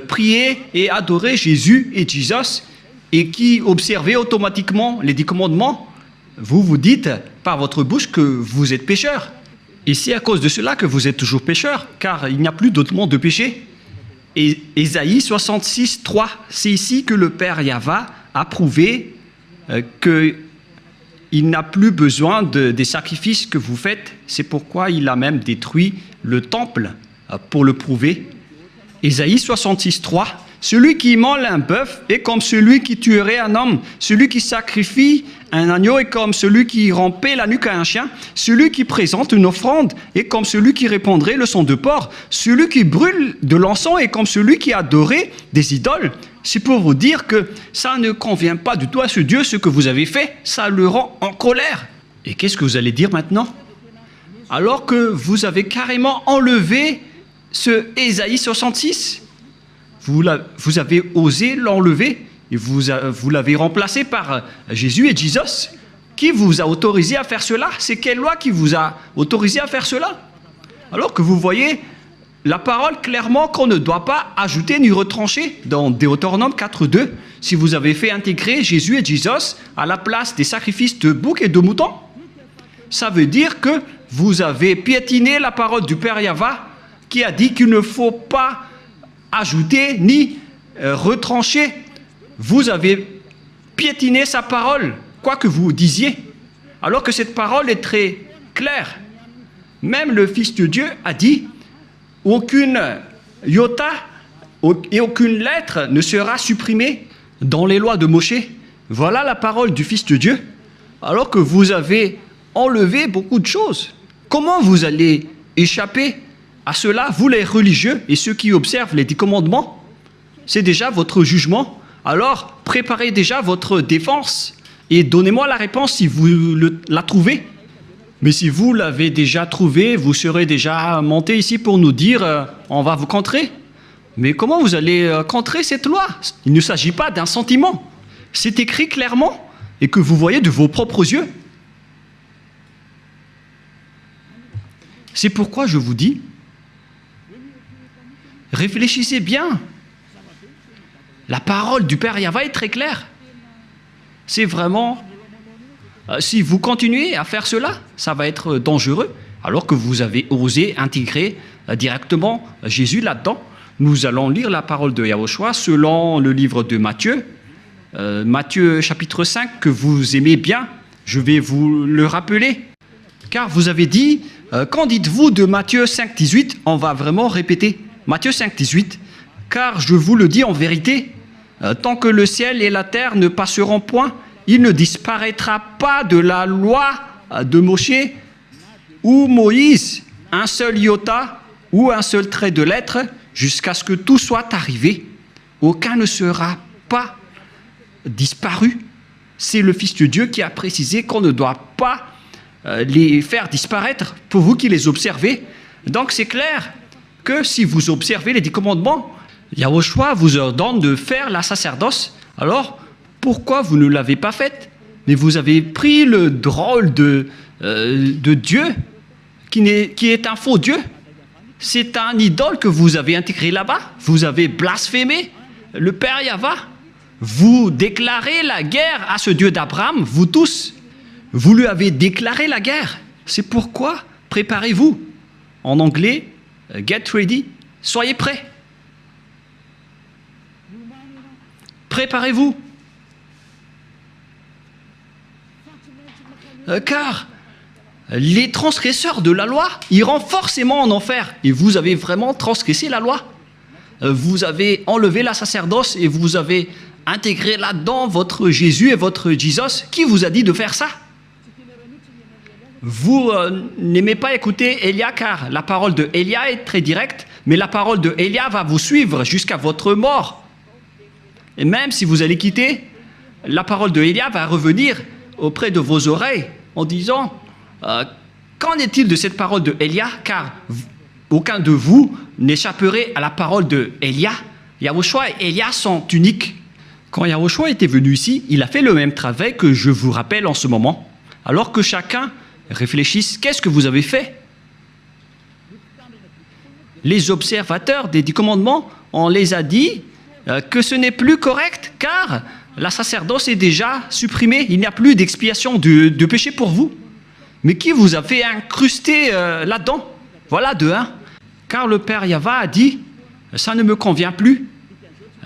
priez et adorez Jésus et Jesus et qui observez automatiquement les 10 commandements, vous vous dites par votre bouche que vous êtes pécheurs. Et c'est à cause de cela que vous êtes toujours pécheurs, car il n'y a plus d'autre monde de péché. Et Ésaïe 66, 3, c'est ici que le Père Yahva a prouvé qu'il n'a plus besoin des sacrifices que vous faites. C'est pourquoi il a même détruit le temple pour le prouver. Ésaïe 66, 3, celui qui immole un bœuf est comme celui qui tuerait un homme. Celui qui sacrifie un agneau est comme celui qui rampait la nuque à un chien. Celui qui présente une offrande est comme celui qui répandrait le sang de porc. Celui qui brûle de l'encens est comme celui qui adorait des idoles. C'est pour vous dire que ça ne convient pas du tout à ce Dieu, ce que vous avez fait. Ça le rend en colère. Et qu'est-ce que vous allez dire maintenant? Alors que vous avez carrément enlevé ce Ésaïe 66, vous avez osé l'enlever et vous l'avez remplacé par Jésus et Jesus. Qui vous a autorisé à faire cela? C'est quelle loi qui vous a autorisé à faire cela? Alors que vous voyez la parole clairement qu'on ne doit pas ajouter ni retrancher dans Deutéronome 4.2. Si vous avez fait intégrer Jésus et Jesus à la place des sacrifices de boucs et de moutons, ça veut dire que vous avez piétiné la parole du Père Yahva qui a dit qu'il ne faut pas ajouter ni retrancher. Vous avez piétiné sa parole, quoi que vous disiez, alors que cette parole est très claire. Même le Fils de Dieu a dit « Aucune iota et aucune lettre ne sera supprimée dans les lois de Moshe. » Voilà la parole du Fils de Dieu, alors que vous avez enlevé beaucoup de choses. Comment vous allez échapper à cela, vous les religieux et ceux qui observent les 10 commandements? C'est déjà votre jugement. Alors, préparez déjà votre défense et donnez-moi la réponse si vous la trouvez. Mais si vous l'avez déjà trouvé, vous serez déjà monté ici pour nous dire on va vous contrer. Mais comment vous allez contrer cette loi? Il ne s'agit pas d'un sentiment. C'est écrit clairement et que vous voyez de vos propres yeux. C'est pourquoi je vous dis, réfléchissez bien. La parole du Père Yahva est très claire. C'est vraiment, si vous continuez à faire cela, ça va être dangereux, alors que vous avez osé intégrer directement Jésus là-dedans. Nous allons lire la parole de Yahushua selon le livre de Matthieu, Matthieu chapitre 5, que vous aimez bien. Je vais vous le rappeler, car vous avez dit, qu'en dites-vous de Matthieu 5, 18? On va vraiment répéter. Matthieu 5, 18. Car je vous le dis en vérité, tant que le ciel et la terre ne passeront point, il ne disparaîtra pas de la loi de Moshe ou Moïse un seul iota ou un seul trait de lettre jusqu'à ce que tout soit arrivé. Aucun ne sera pas disparu. C'est le Fils de Dieu qui a précisé qu'on ne doit pas les faire disparaître pour vous qui les observez. Donc c'est clair que si vous observez les 10 commandements, Yahushua vous ordonne de faire la sacerdoce. Alors, pourquoi vous ne l'avez pas faite? Mais vous avez pris le drôle de Dieu qui est un faux Dieu. C'est un idole que vous avez intégré là-bas. Vous avez blasphémé le Père Yahva. Vous déclarez la guerre à ce Dieu d'Abraham, vous tous. Vous lui avez déclaré la guerre. C'est pourquoi préparez-vous. En anglais, get ready, soyez prêts. Préparez-vous. Car les transgresseurs de la loi iront forcément en enfer. Et vous avez vraiment transgressé la loi. Vous avez enlevé la sacerdoce et vous avez intégré là-dedans votre Jésus et votre Jesus. Qui vous a dit de faire ça? Vous n'aimez pas écouter Élia car la parole de Élia est très directe, mais la parole de Élia va vous suivre jusqu'à votre mort. Et même si vous allez quitter la parole de Élia va revenir auprès de vos oreilles en disant qu'en est-il de cette parole de Élia, car aucun de vous n'échapperait à la parole de Élia. Yahushua et Élia sont uniques. Quand Yahushua était venu ici, il a fait le même travail que je vous rappelle en ce moment. Alors que chacun réfléchisse, qu'est-ce que vous avez fait? Les observateurs des 10 commandements, on les a dit que ce n'est plus correct, car la sacerdoce est déjà supprimée. Il n'y a plus d'expiation de péché pour vous. Mais qui vous a fait incruster là-dedans? Voilà de un. Car le Père Yahva a dit, ça ne me convient plus.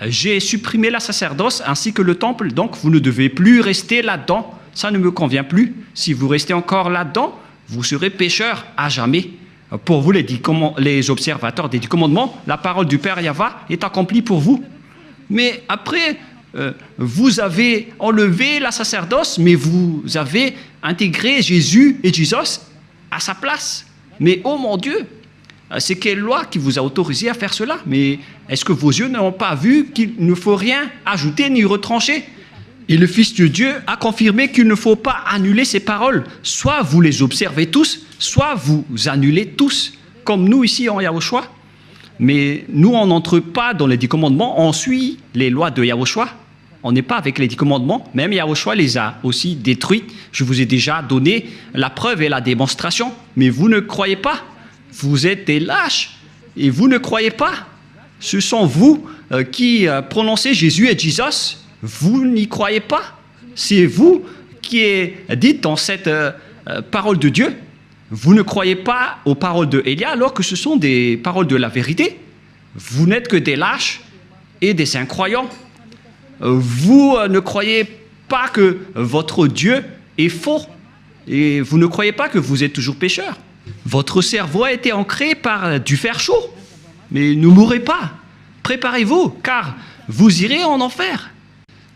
J'ai supprimé la sacerdoce ainsi que le temple, donc vous ne devez plus rester là-dedans. Ça ne me convient plus. Si vous restez encore là-dedans, vous serez pécheur à jamais. Pour vous, les observateurs des 10 commandements, la parole du Père Yahva est accomplie pour vous. Mais après, vous avez enlevé la sacerdoce, mais vous avez intégré Jésus et Jesus à sa place. Mais oh mon Dieu, c'est quelle loi qui vous a autorisé à faire cela? Mais est-ce que vos yeux n'ont pas vu qu'il ne faut rien ajouter ni retrancher? Et le Fils de Dieu a confirmé qu'il ne faut pas annuler ces paroles. Soit vous les observez tous, soit vous annulez tous, comme nous ici en Yahushua. Mais nous, on n'entre pas dans les 10 commandements, on suit les lois de Yahushua. On n'est pas avec les 10 commandements, même Yahushua les a aussi détruits. Je vous ai déjà donné la preuve et la démonstration, mais vous ne croyez pas. Vous êtes des lâches et vous ne croyez pas. Ce sont vous qui prononcez Jésus et Jesus. Vous n'y croyez pas. C'est vous qui êtes dites dans cette parole de Dieu. Vous ne croyez pas aux paroles de Élia alors que ce sont des paroles de la vérité. Vous n'êtes que des lâches et des incroyants. Vous ne croyez pas que votre Dieu est faux et vous ne croyez pas que vous êtes toujours pécheur. Votre cerveau a été ancré par du fer chaud. Mais ne mourrez pas. Préparez-vous, car vous irez en enfer.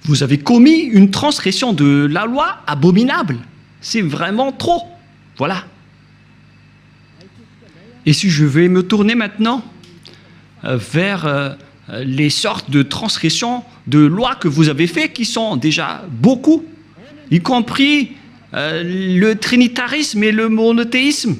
Vous avez commis une transgression de la loi abominable. C'est vraiment trop. Voilà. Et si je vais me tourner maintenant vers les sortes de transgressions de lois que vous avez fait, qui sont déjà beaucoup, y compris le trinitarisme et le monothéisme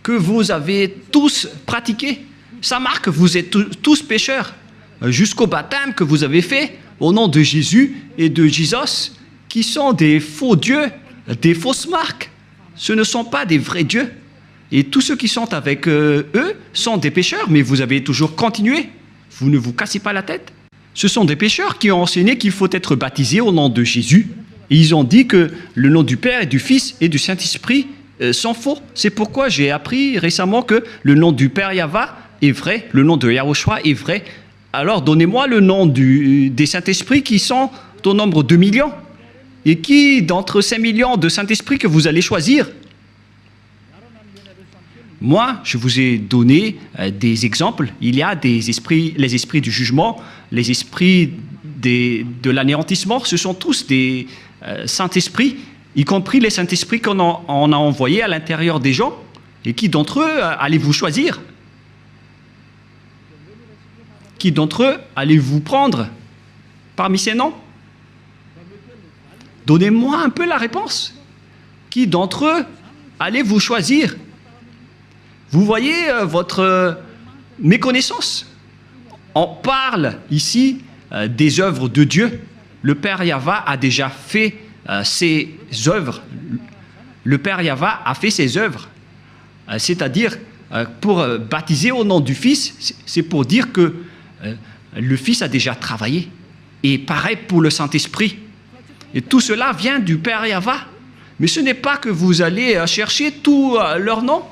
que vous avez tous pratiqués. Ça marque que vous êtes tous pécheurs, jusqu'au baptême que vous avez fait au nom de Jésus et de Jesus, qui sont des faux dieux, des fausses marques. Ce ne sont pas des vrais dieux. Et tous ceux qui sont avec eux sont des pécheurs, mais vous avez toujours continué. Vous ne vous cassez pas la tête. Ce sont des pécheurs qui ont enseigné qu'il faut être baptisé au nom de Jésus. Et ils ont dit que le nom du Père et du Fils et du Saint-Esprit sont faux. C'est pourquoi j'ai appris récemment que le nom du Père Yahva est vrai, le nom de Yahushua est vrai. Alors donnez-moi le nom des Saint-Esprits qui sont au nombre de millions. Et qui d'entre ces millions de Saint-Esprit que vous allez choisir? Moi, je vous ai donné des exemples. Il y a des esprits, les esprits du jugement, les esprits de l'anéantissement. Ce sont tous des Saint-Esprits, y compris les Saint-Esprits qu'on a envoyés à l'intérieur des gens. Et qui d'entre eux allez-vous choisir? Qui d'entre eux allez-vous prendre parmi ces noms? Donnez-moi un peu la réponse. Qui d'entre eux allez-vous choisir? Vous voyez votre méconnaissance. On parle ici des œuvres de Dieu. Le Père Yahva a déjà fait ses œuvres. Le Père Yahva a fait ses œuvres. C'est-à-dire, pour baptiser au nom du Fils, c'est pour dire que le Fils a déjà travaillé. Et pareil pour le Saint-Esprit. Et tout cela vient du Père Yahva. Mais ce n'est pas que vous allez chercher tous leurs noms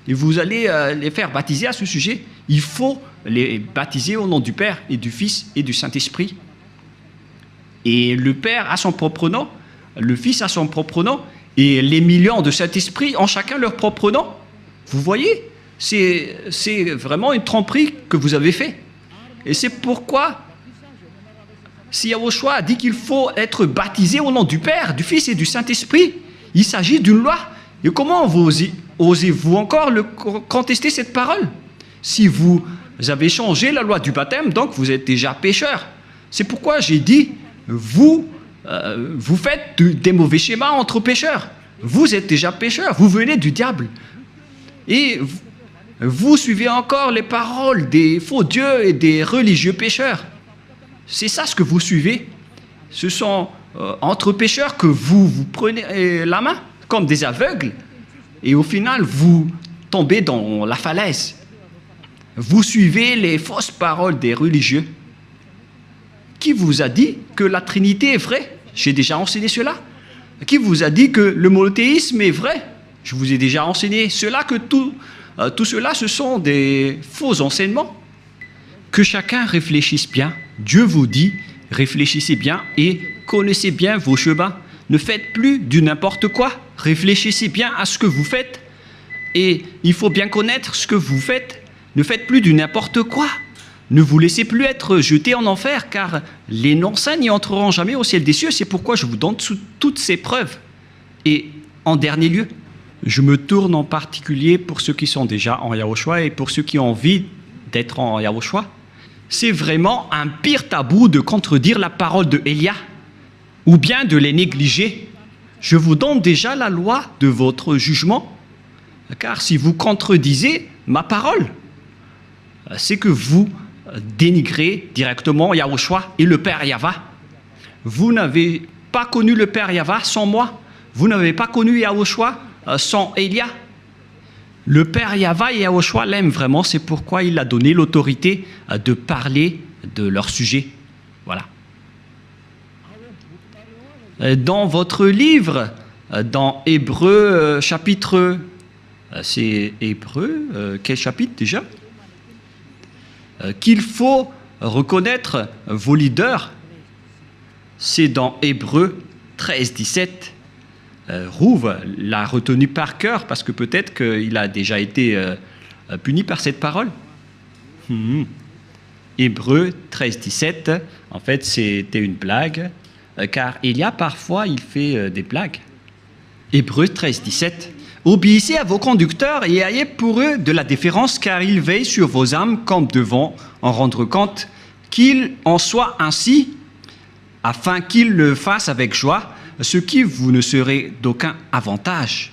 et vous allez les faire baptiser à ce sujet. Il faut les baptiser au nom du Père et du Fils et du Saint-Esprit. Et le Père a son propre nom, le Fils a son propre nom, et les millions de Saint-Esprit ont chacun leur propre nom. Vous voyez, c'est vraiment une tromperie que vous avez fait. Et c'est pourquoi, si Yahushua a dit qu'il faut être baptisé au nom du Père, du Fils et du Saint-Esprit, il s'agit d'une loi. Et comment osez-vous encore contester cette parole? Si vous avez changé la loi du baptême, donc vous êtes déjà pécheur. C'est pourquoi j'ai dit, vous vous faites des mauvais schémas entre pécheurs. Vous êtes déjà pécheurs, vous venez du diable. Et vous suivez encore les paroles des faux dieux et des religieux pécheurs. C'est ça ce que vous suivez. Ce sont entre pécheurs que vous prenez la main, comme des aveugles, et au final, vous tombez dans la falaise. Vous suivez les fausses paroles des religieux. Qui vous a dit que la Trinité est vraie? J'ai déjà enseigné cela. Qui vous a dit que le monothéisme est vrai? Je vous ai déjà enseigné cela, que tout cela, ce sont des faux enseignements. Que chacun réfléchisse bien. Dieu vous dit, réfléchissez bien et connaissez bien vos chemins. Ne faites plus du n'importe quoi. Réfléchissez bien à ce que vous faites. Et il faut bien connaître ce que vous faites. Ne faites plus du n'importe quoi. Ne vous laissez plus être jeté en enfer, car les non-saints n'y entreront jamais au ciel des cieux. C'est pourquoi je vous donne toutes ces preuves. Et en dernier lieu, je me tourne en particulier pour ceux qui sont déjà en Yahushua et pour ceux qui ont envie d'être en Yahushua. C'est vraiment un pire tabou de contredire la parole de Élia ou bien de les négliger. Je vous donne déjà la loi de votre jugement, car si vous contredisez ma parole, c'est que vous dénigrez directement Yahushua et le Père Yahva. Vous n'avez pas connu le Père Yahva sans moi. Vous n'avez pas connu Yahushua sans Élia. Le Père Yahva et Yahushua l'aiment vraiment, c'est pourquoi il a donné l'autorité de parler de leur sujet. Voilà. Dans votre livre, dans Hébreux chapitre... c'est Hébreux, quel chapitre déjà? Qu'il faut reconnaître vos leaders, c'est dans Hébreux 13, 17. Rouve l'a retenu par cœur parce que peut-être qu'il a déjà été puni par cette parole. Hébreux 13, 17, en fait c'était une blague, car il y a parfois, il fait des blagues. Hébreux 13, 17. Obéissez à vos conducteurs et ayez pour eux de la déférence, car ils veillent sur vos âmes comme devant en rendre compte, qu'il en soit ainsi, afin qu'ils le fassent avec joie, ce qui vous ne serait d'aucun avantage.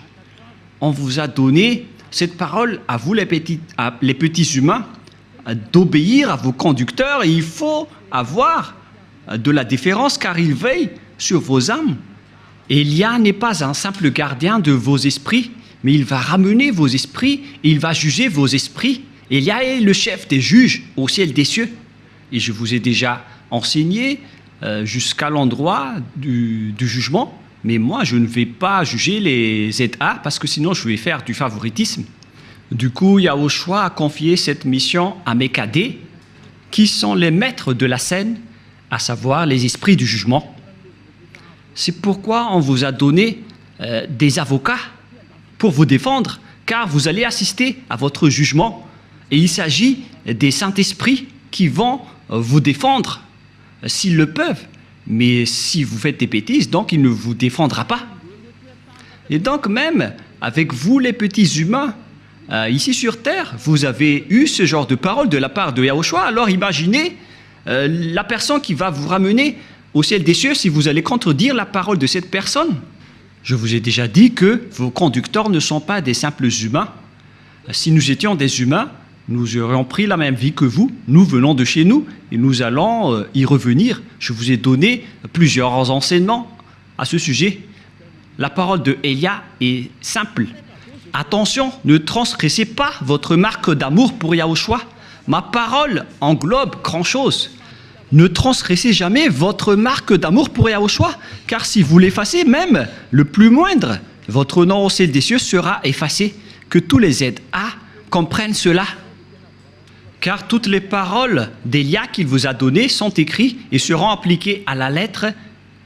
On vous a donné cette parole à vous les petits humains, d'obéir à vos conducteurs, et il faut avoir de la déférence, car ils veillent sur vos âmes. Élia n'est pas un simple gardien de vos esprits, mais il va ramener vos esprits et il va juger vos esprits. Élia est le chef des juges au ciel des cieux. Et je vous ai déjà enseigné jusqu'à l'endroit du jugement, mais moi je ne vais pas juger les ZA parce que sinon je vais faire du favoritisme. Du coup, Yahushua a confié cette mission à mes cadets, qui sont les maîtres de la scène, à savoir les esprits du jugement. C'est pourquoi on vous a donné des avocats pour vous défendre, car vous allez assister à votre jugement. Et il s'agit des Saint-Esprits qui vont vous défendre s'ils le peuvent. Mais si vous faites des bêtises, donc il ne vous défendra pas. Et donc même avec vous les petits humains, ici sur terre, vous avez eu ce genre de parole de la part de Yahushua. Alors imaginez la personne qui va vous ramener au ciel des cieux si vous allez contredire la parole de cette personne. Je vous ai déjà dit que vos conducteurs ne sont pas des simples humains. Si nous étions des humains, nous aurions pris la même vie que vous. Nous venons de chez nous et nous allons y revenir. Je vous ai donné plusieurs enseignements à ce sujet. La parole de Élia est simple. Attention, ne transgressez pas votre marque d'amour pour Yahushua. Ma parole englobe grand-chose. Ne transgressez jamais votre marque d'amour pour Yahushua, car si vous l'effacez, même le plus moindre, votre nom au ciel des cieux sera effacé. Que tous les ZA comprennent cela. Car toutes les paroles d'Élia qu'il vous a données sont écrites et seront appliquées à la lettre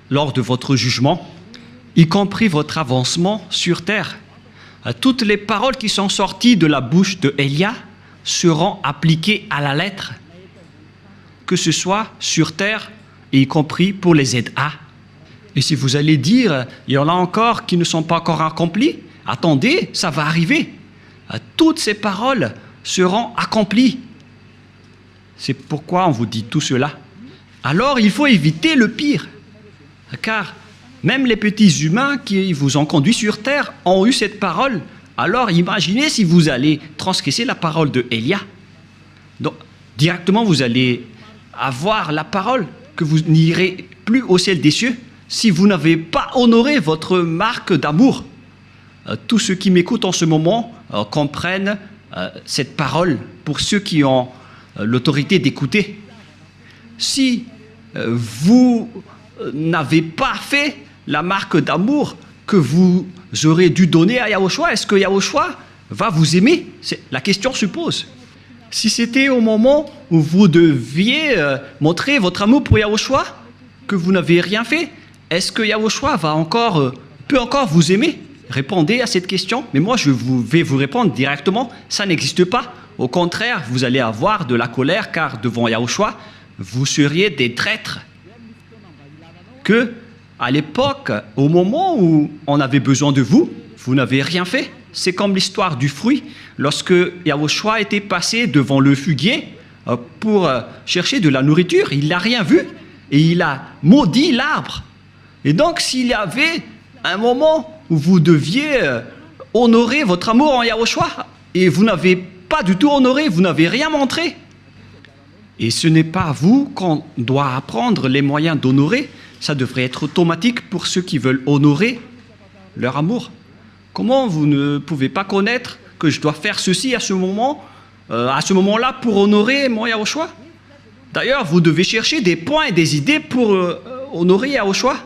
lors de votre jugement, y compris votre avancement sur terre. Toutes les paroles qui sont sorties de la bouche de Élia seront appliquées à la lettre, que ce soit sur terre, et y compris pour les ZA. Et si vous allez dire, il y en a encore qui ne sont pas encore accomplis, attendez, ça va arriver. Toutes ces paroles seront accomplies. C'est pourquoi on vous dit tout cela. Alors il faut éviter le pire. Car même les petits humains qui vous ont conduit sur terre ont eu cette parole. Alors imaginez si vous allez transgresser la parole de Élia. Donc directement vous allez avoir la parole que vous n'irez plus au ciel des cieux si vous n'avez pas honoré votre marque d'amour. Tous ceux qui m'écoutent en ce moment comprennent cette parole pour ceux qui ont l'autorité d'écouter. Si vous n'avez pas fait la marque d'amour que vous aurez dû donner à Yahushua, est-ce que Yahushua va vous aimer? La question se pose. Si c'était au moment où vous deviez montrer votre amour pour Yahushua, que vous n'avez rien fait, est-ce que Yahushua peut encore vous aimer? Répondez à cette question. Mais moi, vais vous répondre directement, ça n'existe pas. Au contraire, vous allez avoir de la colère, car devant Yahushua, vous seriez des traîtres. Que, à l'époque, au moment où on avait besoin de vous, vous n'avez rien fait. C'est comme l'histoire du fruit. Lorsque Yahushua était passé devant le figuier pour chercher de la nourriture, il n'a rien vu et il a maudit l'arbre. Et donc, s'il y avait un moment où vous deviez honorer votre amour en Yahushua et vous n'avez pas du tout honoré, vous n'avez rien montré. Et ce n'est pas à vous qu'on doit apprendre les moyens d'honorer, ça devrait être automatique pour ceux qui veulent honorer leur amour. Comment vous ne pouvez pas connaître que je dois faire ceci à ce moment-là pour honorer mon Yahushua? D'ailleurs, vous devez chercher des points et des idées pour honorer Yahushua.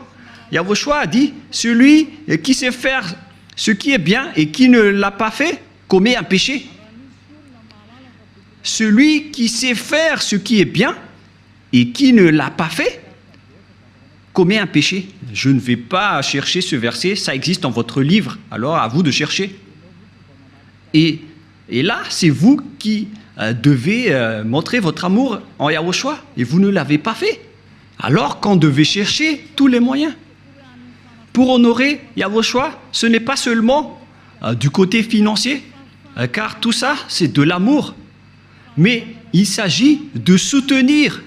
Yahushua a dit, celui qui sait faire ce qui est bien et qui ne l'a pas fait, commet un péché. Celui qui sait faire ce qui est bien et qui ne l'a pas fait, commet un péché. Je ne vais pas chercher ce verset, ça existe dans votre livre, alors à vous de chercher. Et là, c'est vous qui devez montrer votre amour en Yahushua, et vous ne l'avez pas fait. Alors qu'on devait chercher tous les moyens. Pour honorer Yahushua, ce n'est pas seulement du côté financier, car tout ça, c'est de l'amour. Mais il s'agit de soutenir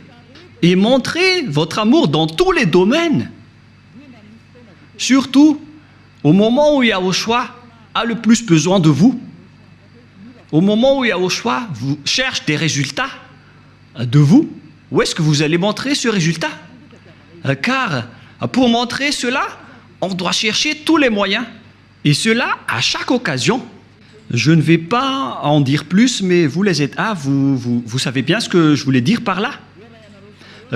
et montrer votre amour dans tous les domaines. Surtout au moment où Yahushua a le plus besoin de vous. Au moment où Yahushua vous cherche des résultats de vous, où est-ce que vous allez montrer ce résultat? Car pour montrer cela, on doit chercher tous les moyens. Et cela à chaque occasion. Je ne vais pas en dire plus, mais vous les êtes vous savez bien ce que je voulais dire par là.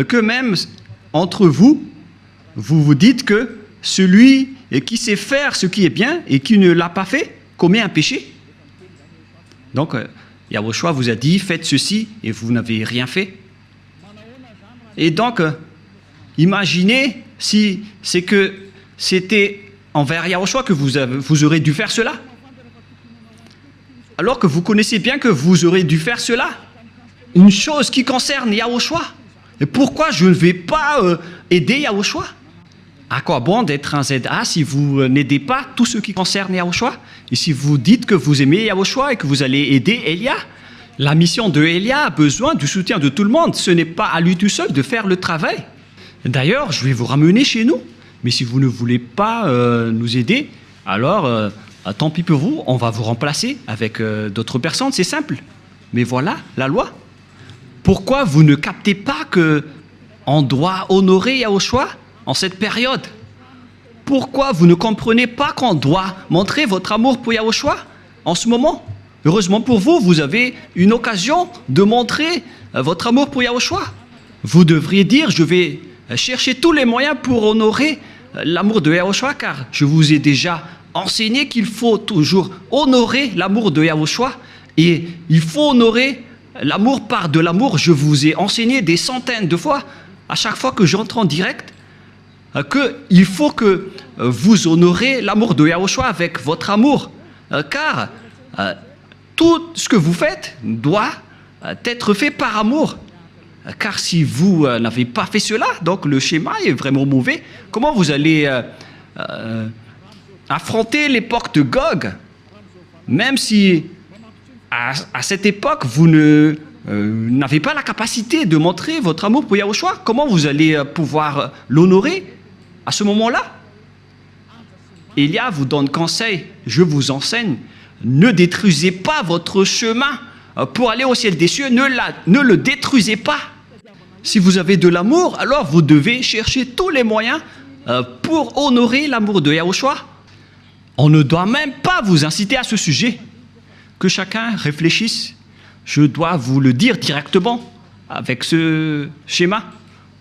Que même entre vous, vous vous dites que celui qui sait faire ce qui est bien et qui ne l'a pas fait commet un péché. Donc, Yahushua vous a dit, faites ceci et vous n'avez rien fait. Et donc, imaginez si c'est que c'était envers Yahushua que vous aurez dû faire cela. Alors que vous connaissez bien que vous aurez dû faire cela. Une chose qui concerne Yahushua. Et pourquoi je ne vais pas aider Yahushua? À quoi bon d'être un ZA si vous n'aidez pas tout ce qui concerne Yahushua? Et si vous dites que vous aimez Yahushua et que vous allez aider Elia? La mission de Elia a besoin du soutien de tout le monde. Ce n'est pas à lui tout seul de faire le travail. D'ailleurs, je vais vous ramener chez nous. Mais si vous ne voulez pas nous aider, alors tant pis pour vous, on va vous remplacer avec d'autres personnes, c'est simple. Mais voilà, la loi. Pourquoi vous ne captez pas qu'on doit honorer Yahushua en cette période? Pourquoi vous ne comprenez pas qu'on doit montrer votre amour pour Yahushua en ce moment? Heureusement pour vous, vous avez une occasion de montrer votre amour pour Yahushua. Vous devriez dire, je vais chercher tous les moyens pour honorer l'amour de Yahushua, car je vous ai déjà enseigné qu'il faut toujours honorer l'amour de Yahushua, et il faut honorer l'amour par de l'amour. Je vous ai enseigné des centaines de fois, à chaque fois que j'entre en direct, qu'il faut que vous honorez l'amour de Yahushua avec votre amour, car tout ce que vous faites doit être fait par amour. Car si vous n'avez pas fait cela, donc le schéma est vraiment mauvais. Comment vous allez affronter l'époque de Gog, même si à cette époque vous n'avez pas la capacité de montrer votre amour pour Yahushua? Comment vous allez pouvoir l'honorer À ce moment-là, Élia vous donne conseil, je vous enseigne, ne détruisez pas votre chemin pour aller au ciel des cieux, ne le détruisez pas. Si vous avez de l'amour, alors vous devez chercher tous les moyens pour honorer l'amour de Yahushua. On ne doit même pas vous inciter à ce sujet. Que chacun réfléchisse. Je dois vous le dire directement avec ce schéma,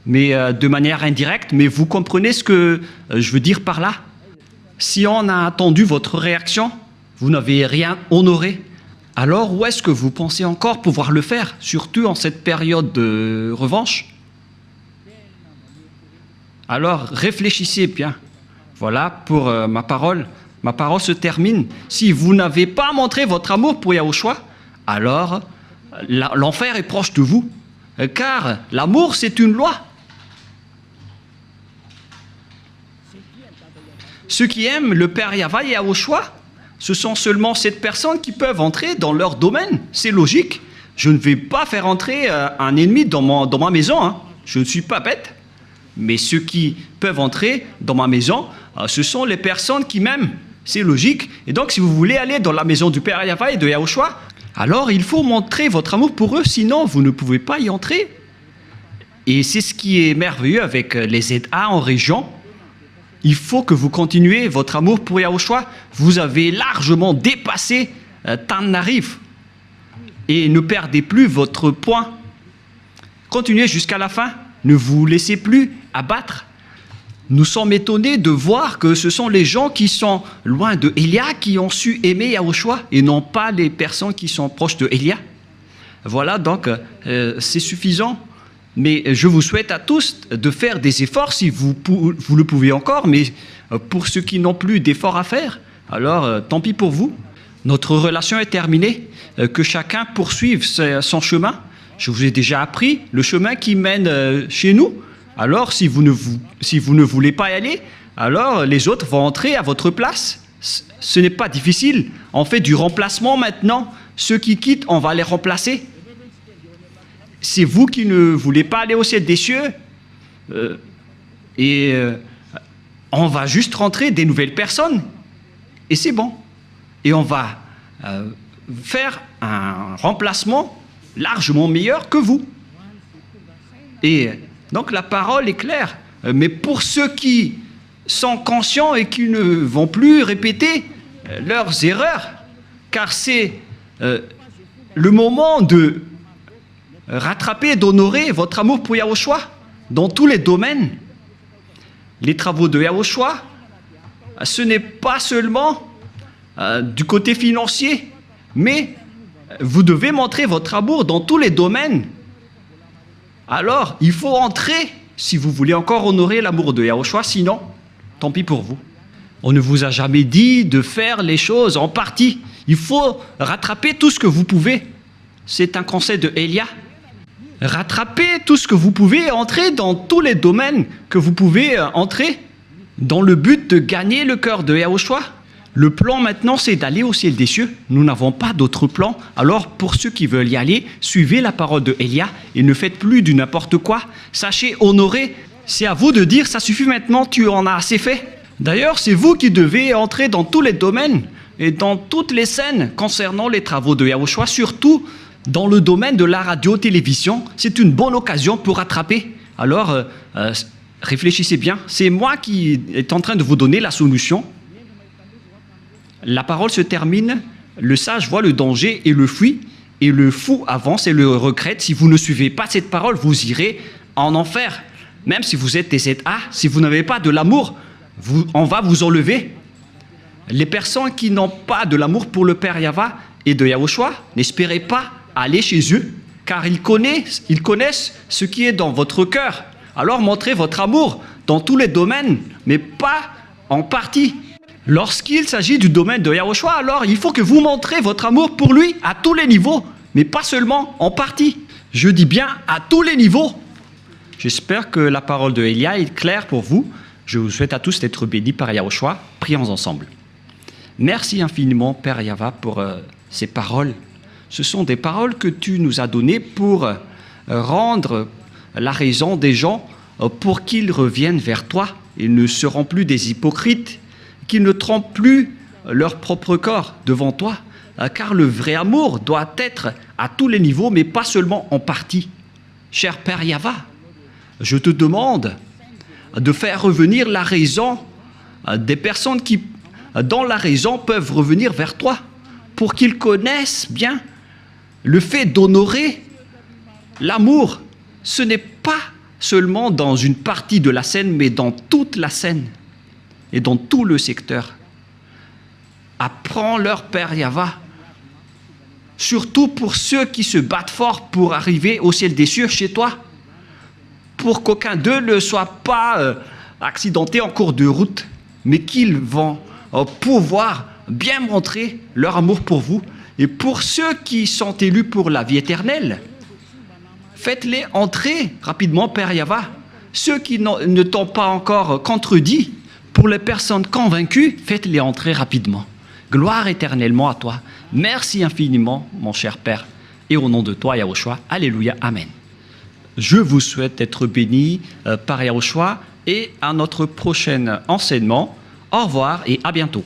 mais de manière indirecte, mais vous comprenez ce que je veux dire par là. Si on a attendu votre réaction, vous n'avez rien honoré. Alors où est-ce que vous pensez encore pouvoir le faire, surtout en cette période de revanche? Alors réfléchissez bien. Voilà pour ma parole. Ma parole se termine. Si vous n'avez pas montré votre amour pour Yahushua, alors l'enfer est proche de vous. Car l'amour, c'est une loi. Ceux qui aiment le Père Yahva et Yahushua, ce sont seulement 7 personnes qui peuvent entrer dans leur domaine. C'est logique. Je ne vais pas faire entrer un ennemi dans ma maison. Hein. Je ne suis pas bête. Mais ceux qui peuvent entrer dans ma maison, ce sont les personnes qui m'aiment. C'est logique. Et donc, si vous voulez aller dans la maison du Père Yahva et de Yahushua, alors il faut montrer votre amour pour eux, sinon vous ne pouvez pas y entrer. Et c'est ce qui est merveilleux avec les ZA en région. Il faut que vous continuez votre amour pour Yahushua. Vous avez largement dépassé Tanarif. Et ne perdez plus votre point. Continuez jusqu'à la fin. Ne vous laissez plus abattre. Nous sommes étonnés de voir que ce sont les gens qui sont loin de Élia qui ont su aimer Yahushua et non pas les personnes qui sont proches de Élia. Voilà, donc c'est suffisant. Mais je vous souhaite à tous de faire des efforts si vous le pouvez encore, mais pour ceux qui n'ont plus d'efforts à faire, alors tant pis pour vous. Notre relation est terminée, que chacun poursuive son chemin. Je vous ai déjà appris le chemin qui mène chez nous. Alors, si vous ne voulez pas y aller, alors les autres vont entrer à votre place. Ce n'est pas difficile. On fait du remplacement maintenant. Ceux qui quittent, on va les remplacer. C'est vous qui ne voulez pas aller au ciel des cieux. On va juste rentrer des nouvelles personnes. Et c'est bon. Et on va faire un remplacement largement meilleur que vous. Et donc la parole est claire. Mais pour ceux qui sont conscients et qui ne vont plus répéter leurs erreurs, car c'est le moment de rattraper, d'honorer votre amour pour Yahushua dans tous les domaines. Les travaux de Yahushua, ce n'est pas seulement du côté financier, mais vous devez montrer votre amour dans tous les domaines. Alors, il faut entrer si vous voulez encore honorer l'amour de Yahushua, sinon, tant pis pour vous. On ne vous a jamais dit de faire les choses en partie. Il faut rattraper tout ce que vous pouvez. C'est un conseil de Élia. Rattrapez tout ce que vous pouvez, entrer dans tous les domaines que vous pouvez entrer, dans le but de gagner le cœur de Yahushua. Le plan maintenant, c'est d'aller au ciel des cieux. Nous n'avons pas d'autre plan. Alors, pour ceux qui veulent y aller, suivez la parole de Élia et ne faites plus du n'importe quoi. Sachez honorer. C'est à vous de dire, ça suffit maintenant, tu en as assez fait. D'ailleurs, c'est vous qui devez entrer dans tous les domaines et dans toutes les scènes concernant les travaux de Yahushua, surtout dans le domaine de la radio-télévision. C'est une bonne occasion pour rattraper. Alors, réfléchissez bien. C'est moi qui est en train de vous donner la solution. La parole se termine, le sage voit le danger et le fuit, et le fou avance et le regrette. Si vous ne suivez pas cette parole, vous irez en enfer. Même si vous êtes des ZA, si vous n'avez pas de l'amour, on va vous enlever. Les personnes qui n'ont pas de l'amour pour le Père Yahva et de Yahushua, n'espérez pas aller chez eux, car ils connaissent ce qui est dans votre cœur. Alors montrez votre amour dans tous les domaines, mais pas en partie. Lorsqu'il s'agit du domaine de Yahushua, alors il faut que vous montrez votre amour pour lui à tous les niveaux, mais pas seulement en partie. Je dis bien à tous les niveaux. J'espère que la parole de Élia est claire pour vous. Je vous souhaite à tous d'être bénis par Yahushua. Prions ensemble. Merci infiniment, Père Yahva, pour ces paroles. Ce sont des paroles que tu nous as données pour rendre la raison des gens pour qu'ils reviennent vers toi ils ne seront plus des hypocrites, qu'ils ne trompent plus leur propre corps devant toi, car le vrai amour doit être à tous les niveaux, mais pas seulement en partie. Cher Père Yava, je te demande de faire revenir la raison des personnes qui, dans la raison, peuvent revenir vers toi, pour qu'ils connaissent bien le fait d'honorer l'amour. Ce n'est pas seulement dans une partie de la scène, mais dans toute la scène et dans tout le secteur. Apprends-leur, Père Yava, surtout pour ceux qui se battent fort pour arriver au ciel des cieux chez toi, pour qu'aucun d'eux ne soit pas accidenté en cours de route, mais qu'ils vont pouvoir bien montrer leur amour pour vous. Et pour ceux qui sont élus pour la vie éternelle, faites-les entrer rapidement, Père Yava. Ceux qui ne t'ont pas encore contredit, pour les personnes convaincues, faites-les entrer rapidement. Gloire éternellement à toi. Merci infiniment, mon cher Père. Et au nom de toi, Yahushua, alléluia, amen. Je vous souhaite d'être bénis par Yahushua et à notre prochain enseignement. Au revoir et à bientôt.